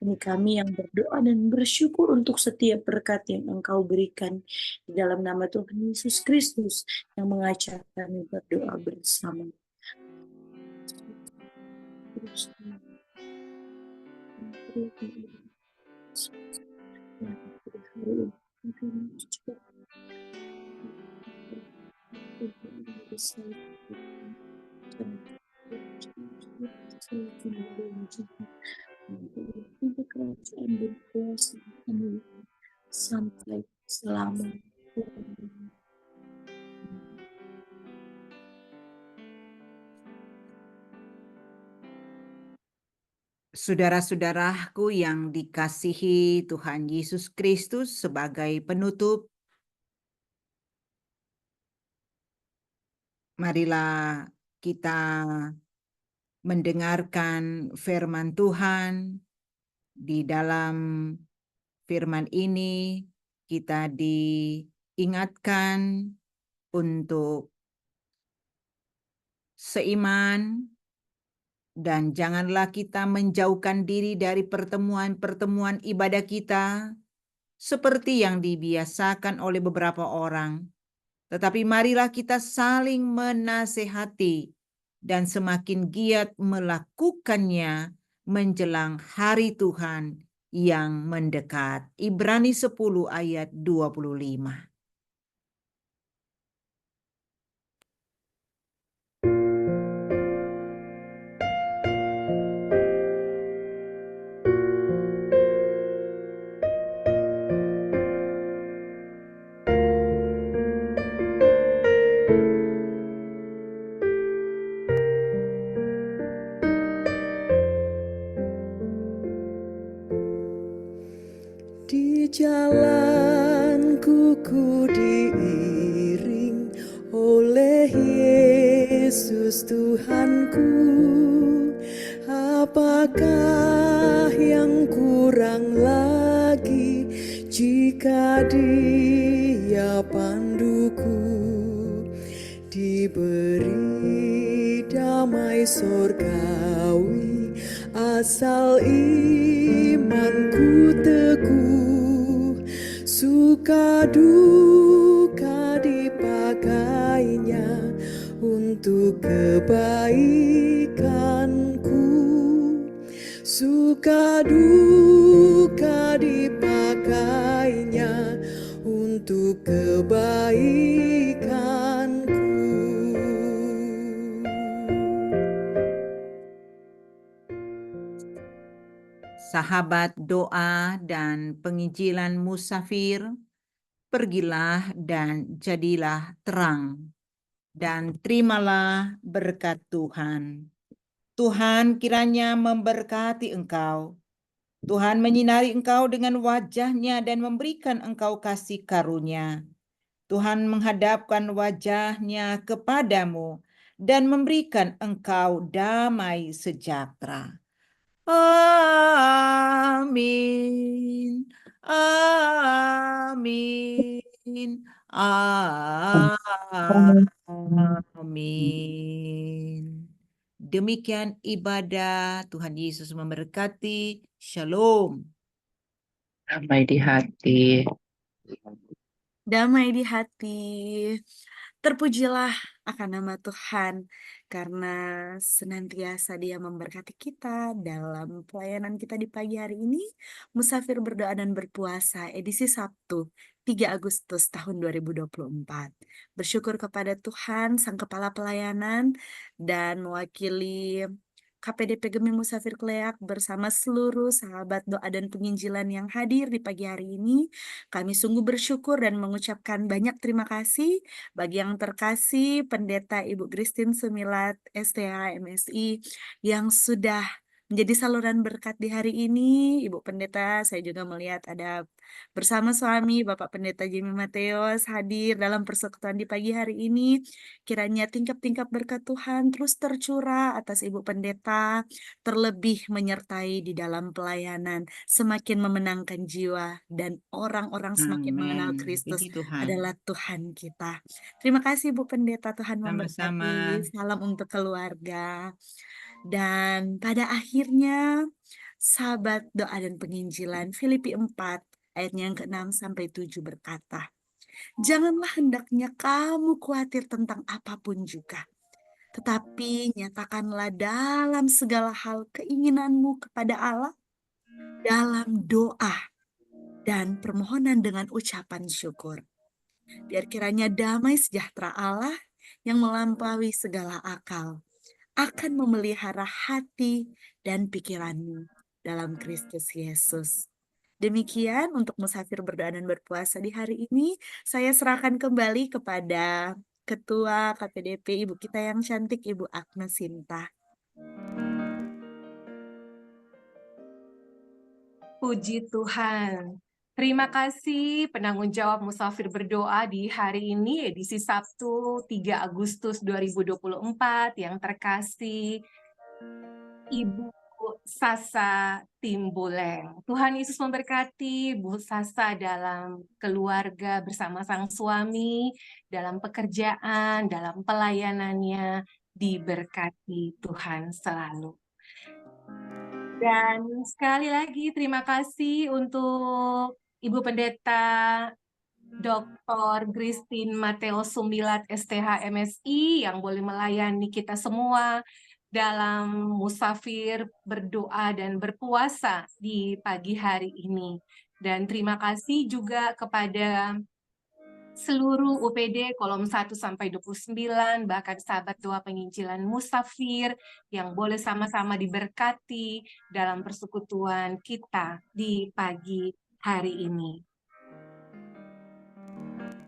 Ini kami yang berdoa dan bersyukur untuk setiap berkat yang Engkau berikan. Di dalam nama Tuhan Yesus Kristus yang mengajar kami berdoa bersama. Kerajaan berkuasa sampai selama. Saudara-saudaraku yang dikasihi Tuhan Yesus Kristus, sebagai penutup, marilah kita mendengarkan firman Tuhan. Di dalam firman ini kita diingatkan untuk seiman, dan janganlah kita menjauhkan diri dari pertemuan-pertemuan ibadah kita seperti yang dibiasakan oleh beberapa orang. Tetapi marilah kita saling menasehati dan semakin giat melakukannya menjelang hari Tuhan yang mendekat. Ibrani 10 ayat 25. Di jalanku ku diiring oleh Yesus Tuhanku, apakah apakah yang kurang lagi jika Dia panduku, diberi damai sorgawi asal imanku teguh, suka duka dipakainya untuk kebaikanku, suka duka dipakainya untuk kebaikanku. Sahabat doa dan penginjilan musafir, pergilah dan jadilah terang, dan terimalah berkat Tuhan. Tuhan kiranya memberkati engkau. Tuhan menyinari engkau dengan wajah-Nya dan memberikan engkau kasih karunia. Tuhan menghadapkan wajah-Nya kepadamu dan memberikan engkau damai sejahtera. Amin. Amin. Amin. Demikian ibadah. Tuhan Yesus memberkati. Shalom. Damai di hati. Damai di hati. Terpujilah akan nama Tuhan, karena senantiasa Dia memberkati kita dalam pelayanan kita di pagi hari ini. Musafir berdoa dan berpuasa, edisi Sabtu, 3 Agustus tahun 2024. Bersyukur kepada Tuhan, Sang Kepala Pelayanan, dan mewakili KPDP Gemim Musafir Kleak bersama seluruh sahabat doa dan penginjilan yang hadir di pagi hari ini. Kami sungguh bersyukur dan mengucapkan banyak terima kasih bagi yang terkasih Pendeta Ibu Christine Sumilat STH MSI yang sudah menjadi saluran berkat di hari ini. Ibu Pendeta, saya juga melihat ada bersama suami Bapak Pendeta Jimmy Mateos hadir dalam persekutuan di pagi hari ini. Kiranya tingkap-tingkap berkat Tuhan terus tercurah atas Ibu Pendeta, terlebih menyertai di dalam pelayanan, semakin memenangkan jiwa, dan orang-orang semakin mengenal Amin. Kristus Puji Tuhan. adalah Tuhan kita. Terima kasih Ibu Pendeta, Tuhan memberkati. Sama-sama. Salam untuk keluarga. Dan pada akhirnya, sahabat doa dan penginjilan, Filipi 4 ayatnya yang ke-6 sampai 7 berkata, janganlah hendaknya kamu khawatir tentang apapun juga, tetapi nyatakanlah dalam segala hal keinginanmu kepada Allah dalam doa dan permohonan dengan ucapan syukur. Biar kiranya damai sejahtera Allah yang melampaui segala akal akan memelihara hati dan pikiranmu dalam Kristus Yesus. Demikian untuk musafir berdoa dan berpuasa di hari ini. Saya serahkan kembali kepada Ketua KPDP Ibu kita yang cantik, Ibu Agnes Sinta. Puji Tuhan. Terima kasih penanggung jawab musafir berdoa di hari ini, edisi Sabtu 3 Agustus 2024, yang terkasih Ibu Sasa Timbuleng. Tuhan Yesus memberkati Bu Sasa dalam keluarga bersama sang suami, dalam pekerjaan, dalam pelayanannya, diberkati Tuhan selalu. Dan sekali lagi terima kasih untuk Ibu Pendeta Dr. Christine Mateos Sumilat STH MSI yang boleh melayani kita semua dalam musafir berdoa dan berpuasa di pagi hari ini. Dan terima kasih juga kepada seluruh UPD kolom 1 sampai 29, bahkan sahabat doa penginjilan musafir yang boleh sama-sama diberkati dalam persekutuan kita di pagi hari ini.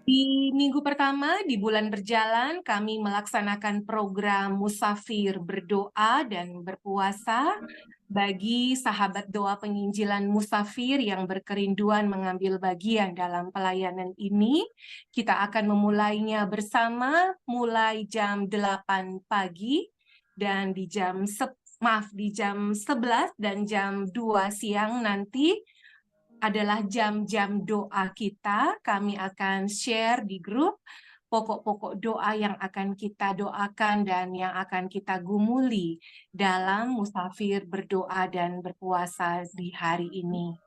Di minggu pertama di bulan berjalan, kami melaksanakan program musafir berdoa dan berpuasa bagi sahabat doa penginjilan musafir yang berkerinduan mengambil bagian dalam pelayanan ini. Kita akan memulainya bersama mulai jam 8 pagi dan di jam 10 di jam 11 dan jam 2 siang nanti adalah jam-jam doa kita. Kami akan share di grup pokok-pokok doa yang akan kita doakan dan yang akan kita gumuli dalam musafir berdoa dan berpuasa di hari ini.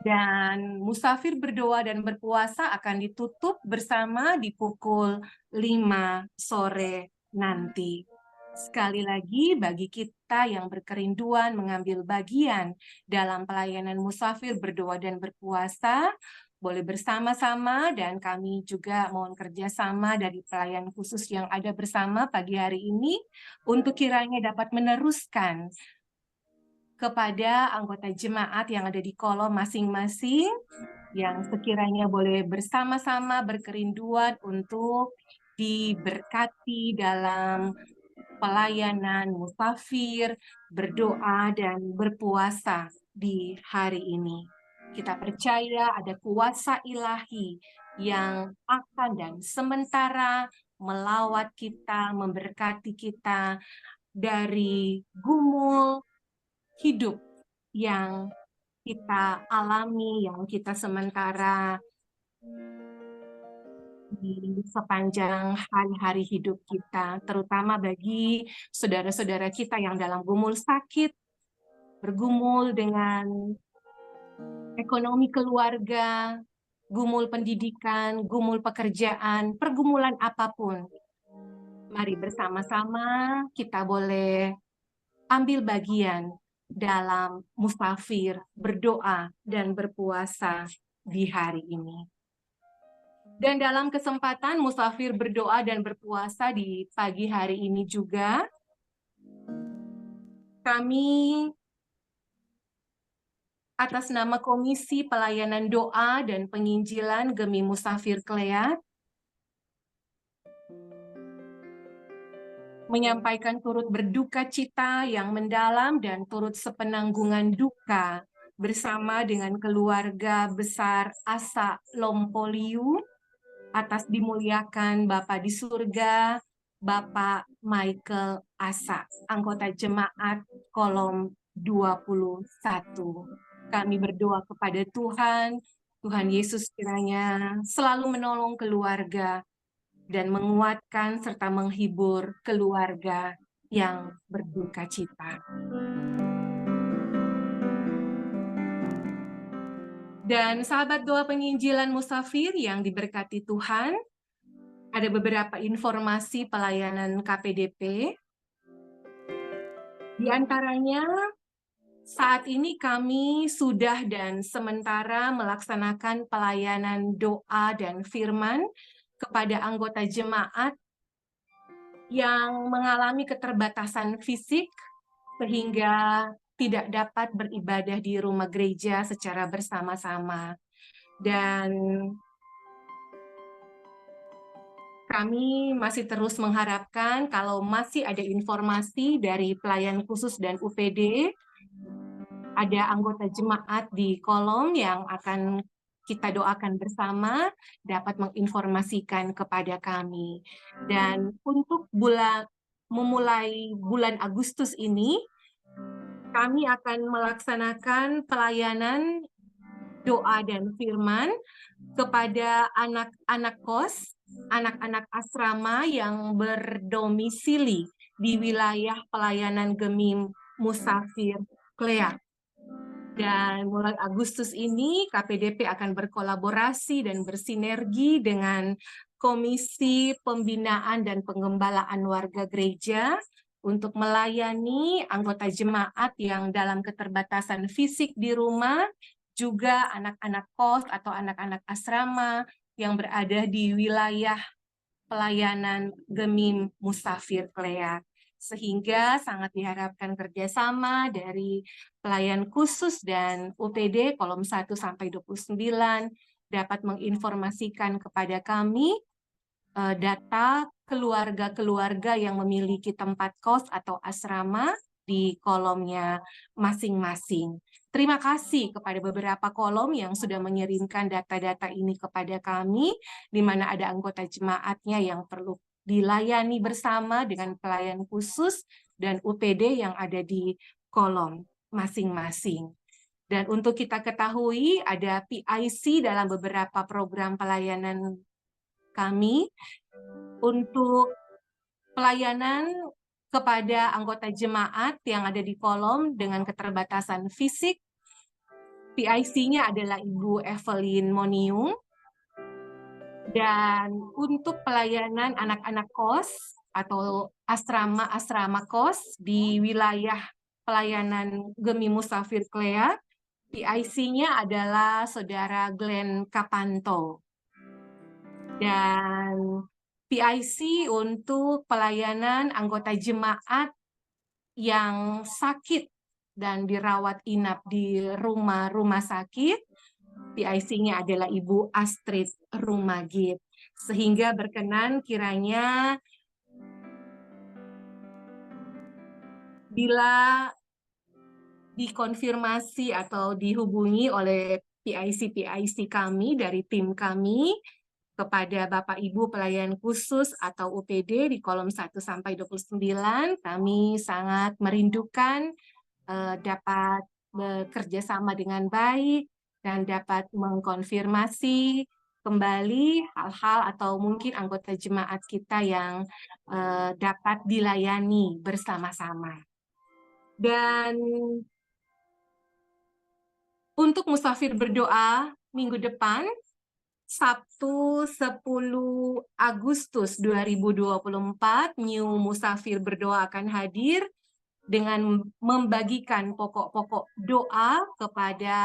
Dan musafir berdoa dan berpuasa akan ditutup bersama di pukul 5 sore nanti. Sekali lagi, bagi kita yang berkerinduan mengambil bagian dalam pelayanan musafir berdoa dan berpuasa, boleh bersama-sama, dan kami juga mohon kerjasama dari pelayan khusus yang ada bersama pagi hari ini untuk kiranya dapat meneruskan kepada anggota jemaat yang ada di kolom masing-masing, yang sekiranya boleh bersama-sama berkerinduan untuk diberkati dalam pelayanan musafir, berdoa, dan berpuasa di hari ini. Kita percaya ada kuasa ilahi yang akan dan sementara melawat kita, memberkati kita dari gumul hidup yang kita alami, yang kita sementara di sepanjang hari-hari hidup kita, terutama bagi saudara-saudara kita yang dalam gumul sakit, bergumul dengan ekonomi keluarga, gumul pendidikan, gumul pekerjaan, pergumulan apapun. Mari bersama-sama kita boleh ambil bagian dalam musafir berdoa dan berpuasa di hari ini. Dan dalam kesempatan musafir berdoa dan berpuasa di pagi hari ini juga, kami atas nama Komisi Pelayanan Doa dan Penginjilan Gemi Musafir Kleat menyampaikan turut berduka cita yang mendalam dan turut sepenanggungan duka bersama dengan keluarga besar Asa Lompoliu atas dimuliakan Bapa di surga, Bapak Michael Asa, anggota jemaat kolom 21. Kami berdoa kepada Tuhan, Tuhan Yesus kiranya selalu menolong keluarga dan menguatkan serta menghibur keluarga yang berduka cita. Dan sahabat doa penginjilan musafir yang diberkati Tuhan, ada beberapa informasi pelayanan KPDP. Di antaranya, saat ini kami sudah dan sementara melaksanakan pelayanan doa dan firman kepada anggota jemaat yang mengalami keterbatasan fisik sehingga tidak dapat beribadah di rumah gereja secara bersama-sama. Dan kami masih terus mengharapkan kalau masih ada informasi dari pelayan khusus dan UPD, ada anggota jemaat di kolom yang akan kita doakan bersama dapat menginformasikan kepada kami. Dan untuk memulai bulan Agustus ini, kami akan melaksanakan pelayanan doa dan firman kepada anak-anak kos, anak-anak asrama yang berdomisili di wilayah pelayanan Gemi Musafir Kleat. Dan mulai Agustus ini KPDP akan berkolaborasi dan bersinergi dengan Komisi Pembinaan dan Pengembalaan Warga Gereja untuk melayani anggota jemaat yang dalam keterbatasan fisik di rumah, juga anak-anak kos atau anak-anak asrama yang berada di wilayah pelayanan Gemi Musafir Kleat. Sehingga sangat diharapkan kerjasama dari pelayan khusus dan UPD kolom 1 sampai 29 dapat menginformasikan kepada kami data keluarga-keluarga yang memiliki tempat kos atau asrama di kolomnya masing-masing. Terima kasih kepada beberapa kolom yang sudah mengirimkan data-data ini kepada kami, di mana ada anggota jemaatnya yang perlu dilayani bersama dengan pelayan khusus dan UPD yang ada di kolom masing-masing. Dan untuk kita ketahui ada PIC dalam beberapa program pelayanan kami untuk pelayanan kepada anggota jemaat yang ada di kolom dengan keterbatasan fisik. PIC-nya adalah Ibu Evelyn Moniung. Dan untuk pelayanan anak-anak kos atau asrama-asrama kos di wilayah pelayanan Gemi Musafir Klea, PIC-nya adalah Saudara Glenn Kapanto. Dan PIC untuk pelayanan anggota jemaat yang sakit dan dirawat inap di rumah-rumah sakit, PIC-nya adalah Ibu Astrid Rumagit. Sehingga berkenan kiranya bila dikonfirmasi atau dihubungi oleh PIC kami dari tim kami kepada Bapak Ibu pelayan khusus atau UPD di kolom 1 sampai 29, kami sangat merindukan dapat bekerja sama dengan baik dan dapat mengkonfirmasi kembali hal-hal atau mungkin anggota jemaat kita yang dapat dilayani bersama-sama. Dan untuk musafir berdoa minggu depan, Sabtu 10 Agustus 2024, New Musafir Berdoa akan hadir dengan membagikan pokok-pokok doa kepada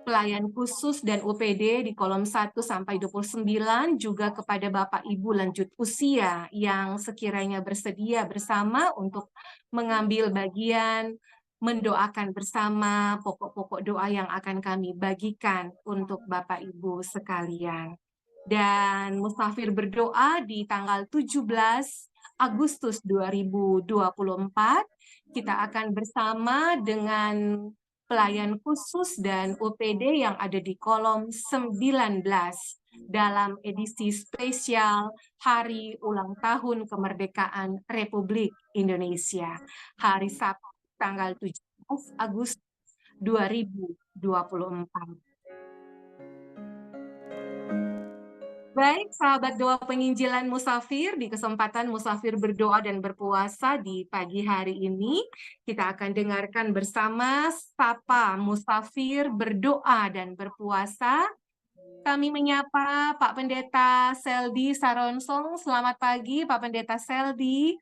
pelayan khusus dan UPD di kolom 1 sampai 29, juga kepada Bapak Ibu lanjut usia yang sekiranya bersedia bersama untuk mengambil bagian mendoakan bersama pokok-pokok doa yang akan kami bagikan untuk Bapak Ibu sekalian. Dan musafir berdoa di tanggal 17 Agustus 2024, kita akan bersama dengan pelayan khusus dan UPD yang ada di kolom 19 dalam edisi spesial Hari Ulang Tahun Kemerdekaan Republik Indonesia, hari Sabtu tanggal 17 Agustus 2024. Baik, sahabat doa penginjilan musafir, di kesempatan musafir berdoa dan berpuasa di pagi hari ini, kita akan dengarkan bersama Sapa Musafir Berdoa dan Berpuasa. Kami menyapa Pak Pendeta Seldi Saronsong. Selamat pagi, Pak Pendeta Seldi.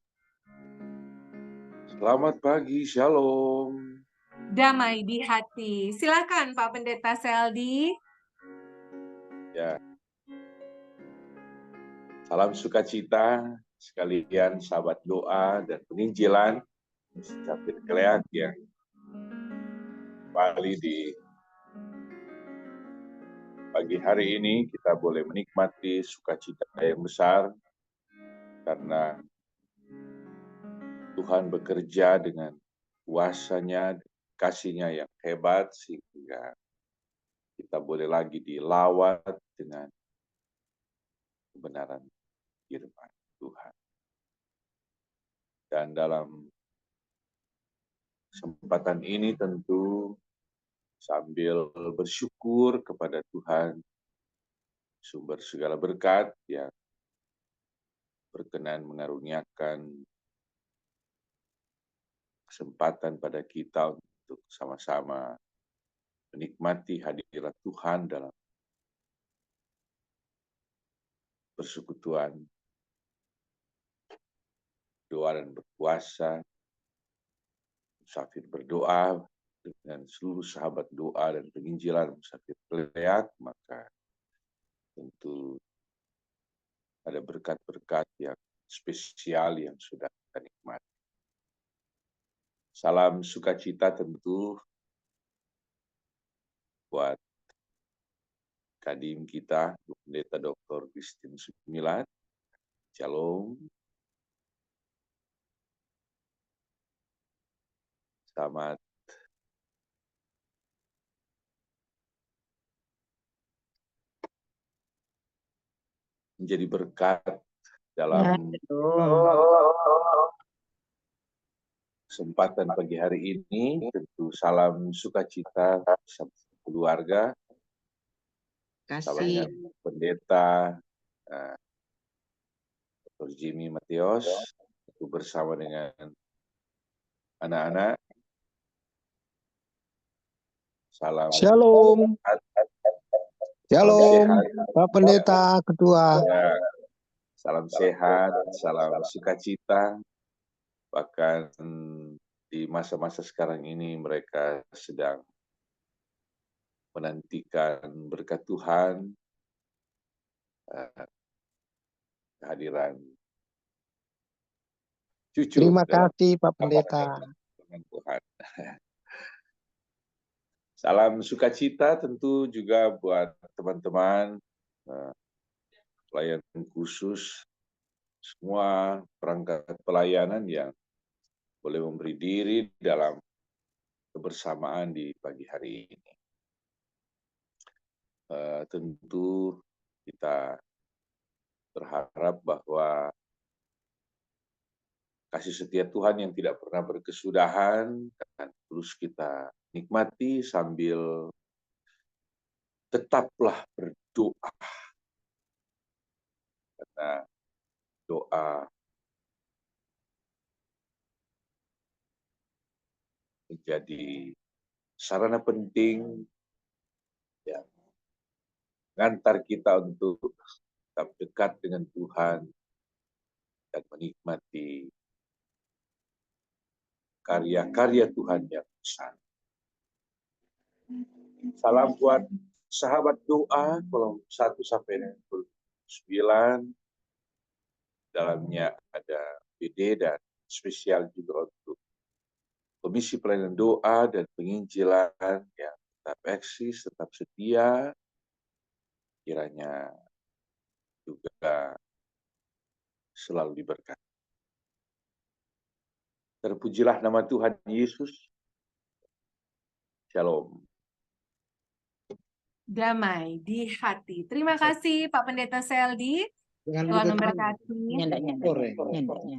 Selamat pagi, Shalom. Damai di hati. Silakan Pak Pendeta Seldi. Ya. Salam sukacita sekalian sahabat doa dan penginjilan Musafir Klea yang kembali di pagi hari ini kita boleh menikmati sukacita yang besar karena Tuhan bekerja dengan kuasanya, kasihnya yang hebat sehingga kita boleh lagi dilawat dengan kebenaran firman Tuhan. Dan dalam kesempatan ini tentu sambil bersyukur kepada Tuhan, sumber segala berkat yang berkenan mengaruniakan kesempatan pada kita untuk sama-sama menikmati hadirat Tuhan dalam persekutuan doa dan berpuasa, musafir berdoa dengan seluruh sahabat doa dan penginjilan Musafir Klea, maka tentu ada berkat-berkat yang spesial yang sudah kita nikmati. Salam sukacita tentu buat Kadim kita, Pendeta Dr. Gristin Sumilat. Shalom. Selamat menjadi berkat dalam kesempatan pagi hari ini. Tentu salam sukacita bersama keluarga, salamnya pendeta Dr. Jimmy Mateos, bersama dengan anak-anak. Salam Shalom. Shalom, sehat. Pak Pendeta Ketua. Ya, salam sehat, salam sukacita. Bahkan di masa-masa sekarang ini mereka sedang menantikan berkat Tuhan, kehadiran cucu. Terima kasih Pak Pendeta. Dengan Tuhan. Salam sukacita tentu juga buat teman-teman pelayan khusus, semua perangkat pelayanan yang boleh memberi diri dalam kebersamaan di pagi hari ini. Tentu kita berharap bahwa kasih setia Tuhan yang tidak pernah berkesudahan akan terus kita nikmati sambil tetaplah berdoa. Karena doa menjadi sarana penting yang mengantar kita untuk tetap dekat dengan Tuhan dan menikmati karya-karya Tuhan yang besar. Salam buat sahabat doa, kolom 1 sampai 9. Dalamnya ada BD dan spesial juga untuk Komisi Pelayanan Doa dan Penginjilan yang tetap eksis, tetap setia. Kiranya juga selalu diberkati. Terpujilah nama Tuhan Yesus. Shalom. Damai di hati. Terima kasih Pak Pendeta Seldi. Tuhan memberkati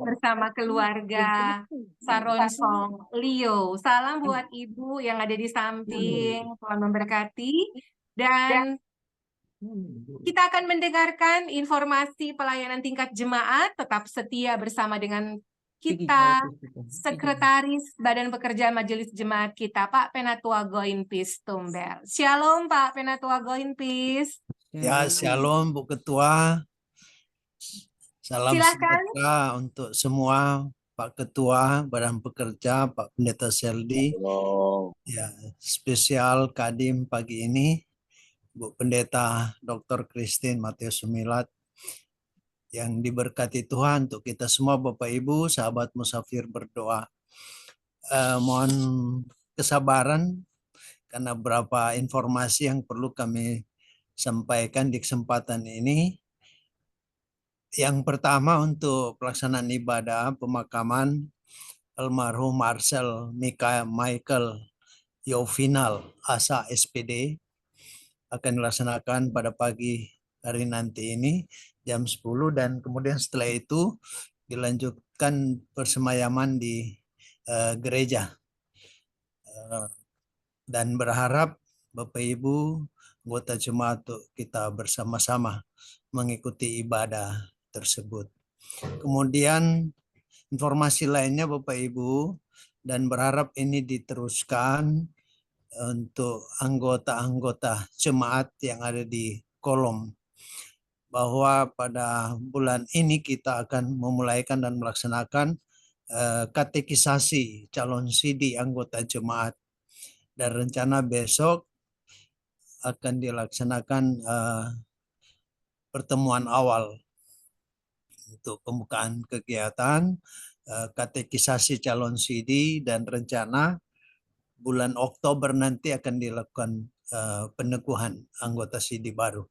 bersama keluarga Saronsong Leo. Salam buat Ibu yang ada di samping. Tuhan memberkati. Dan kita akan mendengarkan informasi pelayanan tingkat jemaat. Tetap setia bersama dengan kita, Sekretaris Badan Pekerjaan Majelis Jemaat kita, Pak Penatua Goinpis Tumbel. Shalom Pak Penatua Goinpis. Ya, shalom Bu Ketua. Salam sejahtera untuk semua, Pak Ketua Badan Pekerja, Pak Pendeta Seldi. Ya, spesial Kadim pagi ini, Bu Pendeta Dr. Christine Mateos Sumilat, yang diberkati Tuhan untuk kita semua Bapak Ibu, sahabat musafir berdoa. Mohon kesabaran karena beberapa informasi yang perlu kami sampaikan di kesempatan ini. Yang pertama untuk pelaksanaan ibadah pemakaman almarhum Marcel Michael Yovinal Asa SPD akan dilaksanakan pada pagi hari nanti ini jam 10, dan kemudian setelah itu dilanjutkan persemayaman di gereja. Dan berharap Bapak Ibu anggota jemaat kita bersama-sama mengikuti ibadah tersebut. Kemudian informasi lainnya Bapak Ibu, dan berharap ini diteruskan untuk anggota-anggota jemaat yang ada di kolom, bahwa pada bulan ini kita akan memulaikan dan melaksanakan katekisasi calon CD anggota jemaat, dan rencana besok akan dilaksanakan pertemuan awal untuk pembukaan kegiatan katekisasi calon CD, dan rencana bulan Oktober nanti akan dilakukan peneguhan anggota CD baru.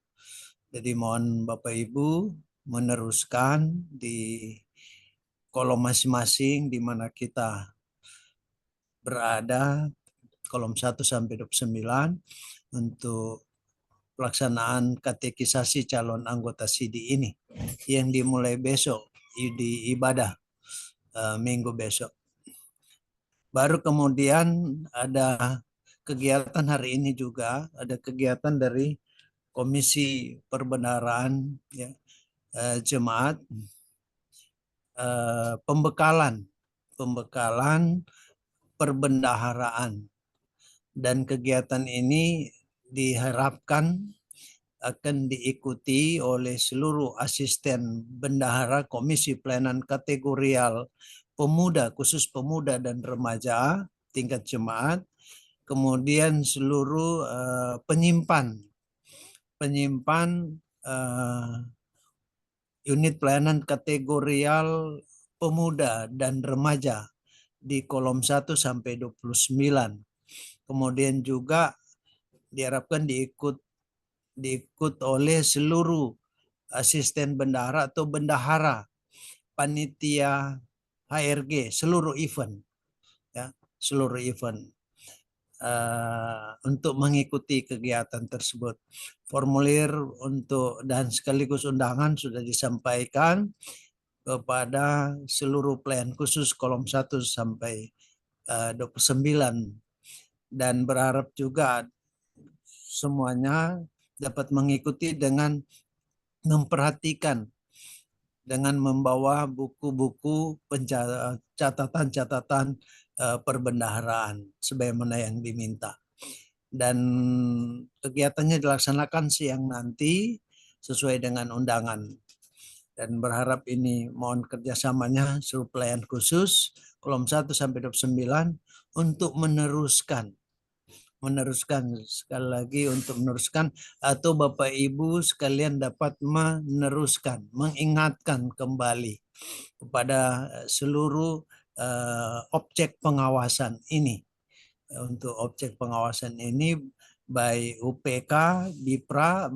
Jadi mohon Bapak Ibu meneruskan di kolom masing-masing di mana kita berada, kolom 1 sampai 29, untuk pelaksanaan katekisasi calon anggota SIDI ini yang dimulai besok di ibadah minggu besok. Baru kemudian ada kegiatan hari ini juga, ada kegiatan dari Komisi Perbendaharaan ya, Jemaat, pembekalan perbendaharaan, dan kegiatan ini diharapkan akan diikuti oleh seluruh asisten bendahara Komisi Pelayanan Kategorial Pemuda, khusus pemuda dan remaja tingkat jemaat, kemudian seluruh penyimpan unit pelayanan kategorial pemuda dan remaja di kolom 1 sampai 29. Kemudian juga diharapkan diikut oleh seluruh asisten bendahara atau bendahara panitia HRG seluruh event ya, seluruh event untuk mengikuti kegiatan tersebut. Formulir untuk dan sekaligus undangan sudah disampaikan kepada seluruh pelayan khusus kolom 1 sampai 29, dan berharap juga semuanya dapat mengikuti dengan memperhatikan, dengan membawa buku-buku catatan-catatan perbendaharaan sebagaimana yang diminta. Dan kegiatannya dilaksanakan siang nanti sesuai dengan undangan. Dan berharap ini mohon kerjasamanya seluruh pelayan khusus kolom 1 sampai 29 untuk meneruskan sekali lagi untuk meneruskan, atau Bapak Ibu sekalian dapat meneruskan, mengingatkan kembali kepada seluruh objek pengawasan ini. Untuk objek pengawasan ini baik UPK, BIPRA,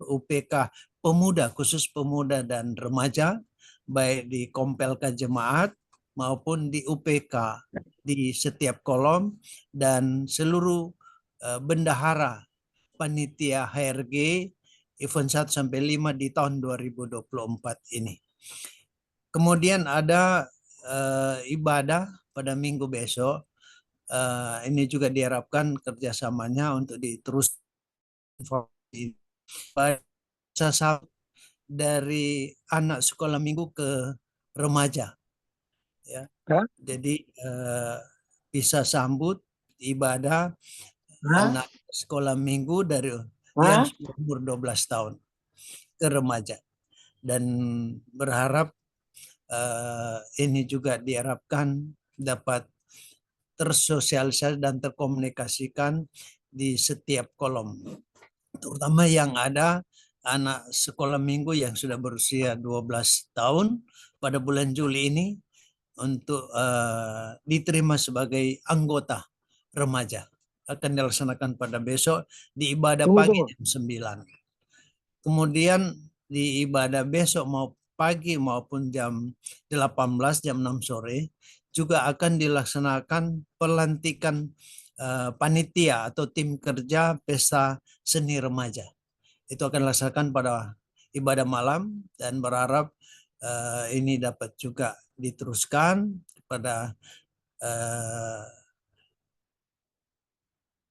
UPK pemuda, khusus pemuda dan remaja, baik di Kompelka Jemaat maupun di UPK di setiap kolom, dan seluruh bendahara panitia HRG event 1 sampai 5 di tahun 2024 ini. Kemudian ada ibadah pada minggu besok. Ini juga diharapkan kerjasamanya untuk diterus dari anak sekolah minggu ke remaja. Ya. Jadi bisa sambut ibadah anak sekolah minggu dari yang umur 12 tahun ke remaja, dan berharap ini juga diharapkan dapat tersosialisasi dan terkomunikasikan di setiap kolom, terutama yang ada anak sekolah minggu yang sudah berusia 12 tahun pada bulan Juli ini untuk diterima sebagai anggota remaja. Akan dilaksanakan pada besok di ibadah pagi jam 9. Kemudian di ibadah besok mau pagi maupun jam 18 jam 6 sore juga akan dilaksanakan pelantikan panitia atau tim kerja pesta seni remaja. Itu akan dilaksanakan pada ibadah malam, dan berharap ini dapat juga diteruskan kepada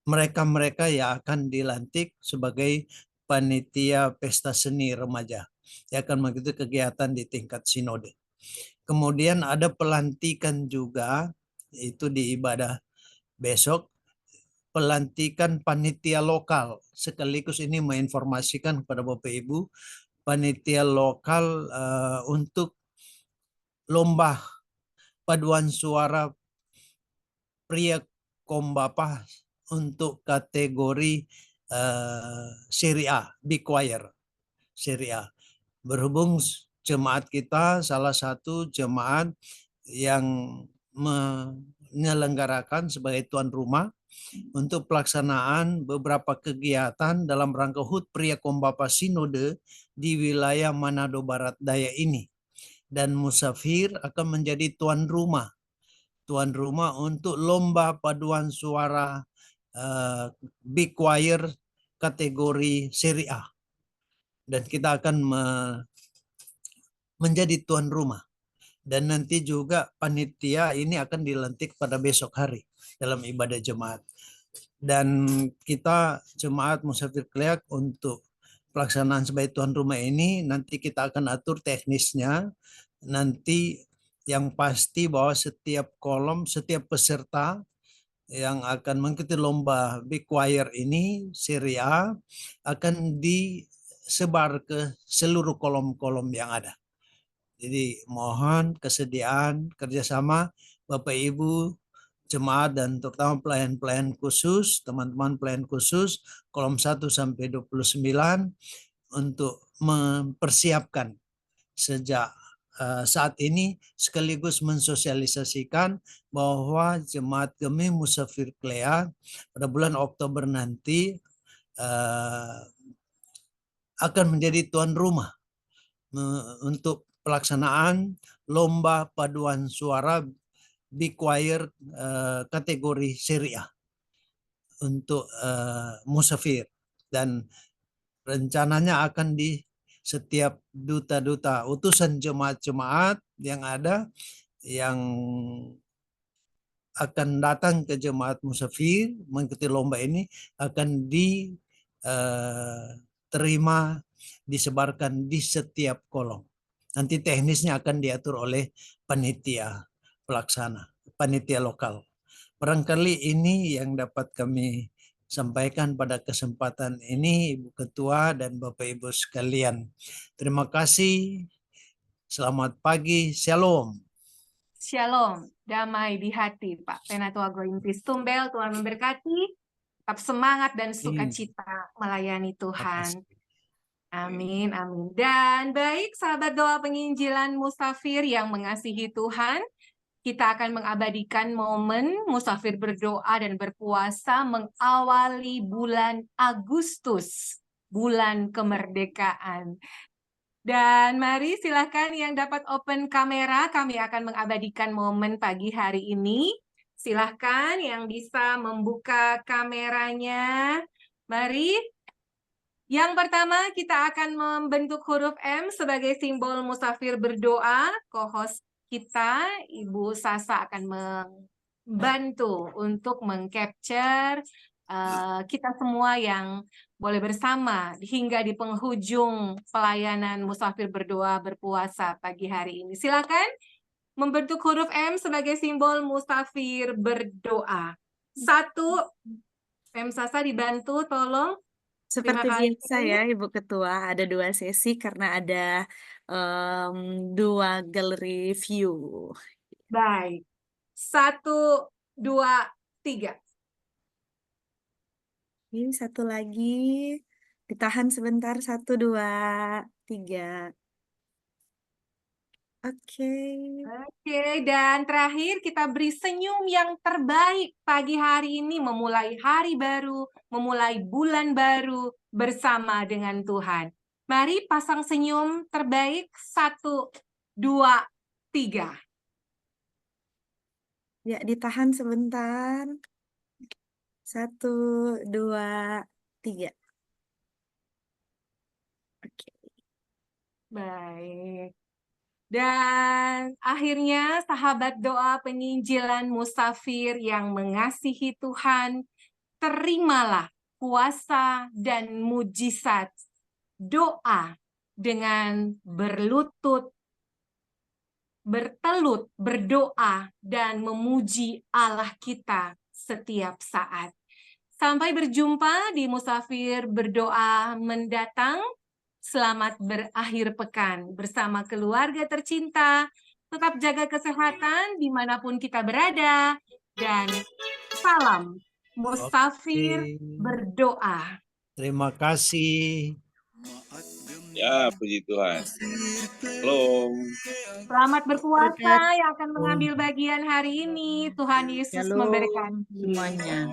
mereka-mereka yang akan dilantik sebagai panitia pesta seni remaja. Yang akan mengikuti kegiatan di tingkat sinode. Kemudian ada pelantikan juga, itu di ibadah besok, pelantikan panitia lokal. Sekaligus ini menginformasikan kepada Bapak Ibu, panitia lokal untuk lomba paduan suara pria kombapa untuk kategori Serie A, Big Choir Serie A. Berhubung jemaat kita salah satu jemaat yang menyelenggarakan sebagai tuan rumah untuk pelaksanaan beberapa kegiatan dalam rangka HUT Pria Kombapa Sinode di wilayah Manado Barat Daya ini. Dan Musafir akan menjadi tuan rumah untuk lomba paduan suara Big Choir kategori Serie A. Dan kita akan menjadi tuan rumah. Dan nanti juga panitia ini akan dilantik pada besok hari dalam ibadah jemaat. Dan kita jemaat Musafir Kleak untuk pelaksanaan sebagai tuan rumah ini nanti kita akan atur teknisnya. Nanti yang pasti bahwa setiap kolom, setiap peserta yang akan mengikuti lomba Big Choir ini Serie A akan disebar ke seluruh kolom-kolom yang ada. Jadi mohon kesediaan kerjasama Bapak Ibu jemaat dan terutama pelayan-pelayan khusus, teman-teman pelayan khusus kolom 1 sampai 29 untuk mempersiapkan sejak saat ini sekaligus mensosialisasikan bahwa jemaat kami Musafir Kleak pada bulan Oktober nanti akan menjadi tuan rumah untuk pelaksanaan lomba paduan suara Big Choir kategori Serie A untuk Musafir, dan rencananya akan di setiap duta-duta utusan jemaat-jemaat yang ada yang akan datang ke jemaat Musafir mengikuti lomba ini akan diterima disebarkan di setiap kolom. Nanti teknisnya akan diatur oleh panitia pelaksana, panitia lokal. Barangkali ini yang dapat kami sampaikan pada kesempatan ini, Ibu Ketua dan Bapak Ibu sekalian. Terima kasih. Selamat pagi. Shalom. Shalom, damai di hati, Pak Penatua Gointis Tumbel. Tuhan memberkati, tetap semangat dan sukacita melayani Tuhan. Amin, amin. Dan baik, sahabat doa penginjilan Musafir yang mengasihi Tuhan, kita akan mengabadikan momen Musafir berdoa dan berpuasa mengawali bulan Agustus, bulan kemerdekaan. Dan mari silakan yang dapat open kamera, kami akan mengabadikan momen pagi hari ini. Silakan yang bisa membuka kameranya. Mari. Yang pertama kita akan membentuk huruf M sebagai simbol Musafir berdoa. Co-host kita, Ibu Sasa, akan membantu untuk mengcapture kita semua yang boleh bersama hingga di penghujung pelayanan Musafir berdoa berpuasa pagi hari ini. Silakan membentuk huruf M sebagai simbol Musafir berdoa. 1, M Sasa dibantu, tolong. Seperti biasa ya Ibu Ketua, ada 2 sesi karena ada 2 gallery view. Baik. 1, 2, 3. Ini satu lagi. Ditahan sebentar. 1, 2, 3. Oke, dan terakhir kita beri senyum yang terbaik pagi hari ini, memulai hari baru, memulai bulan baru bersama dengan Tuhan. Mari pasang senyum terbaik. 1, 2, 3. Ya, ditahan sebentar. 1, 2, 3. Oke. Baik. Dan akhirnya sahabat doa penginjilan Musafir yang mengasihi Tuhan, terimalah kuasa dan mujizat doa dengan berlutut, bertelut, berdoa, dan memuji Allah kita setiap saat. Sampai berjumpa di Musafir berdoa mendatang. Selamat berakhir pekan bersama keluarga tercinta. Tetap jaga kesehatan dimanapun kita berada. Dan salam Musafir berdoa. Terima kasih. Ya, puji Tuhan. Shalom. Selamat berpuasa yang akan mengambil bagian hari ini. Tuhan Yesus memberkati semuanya.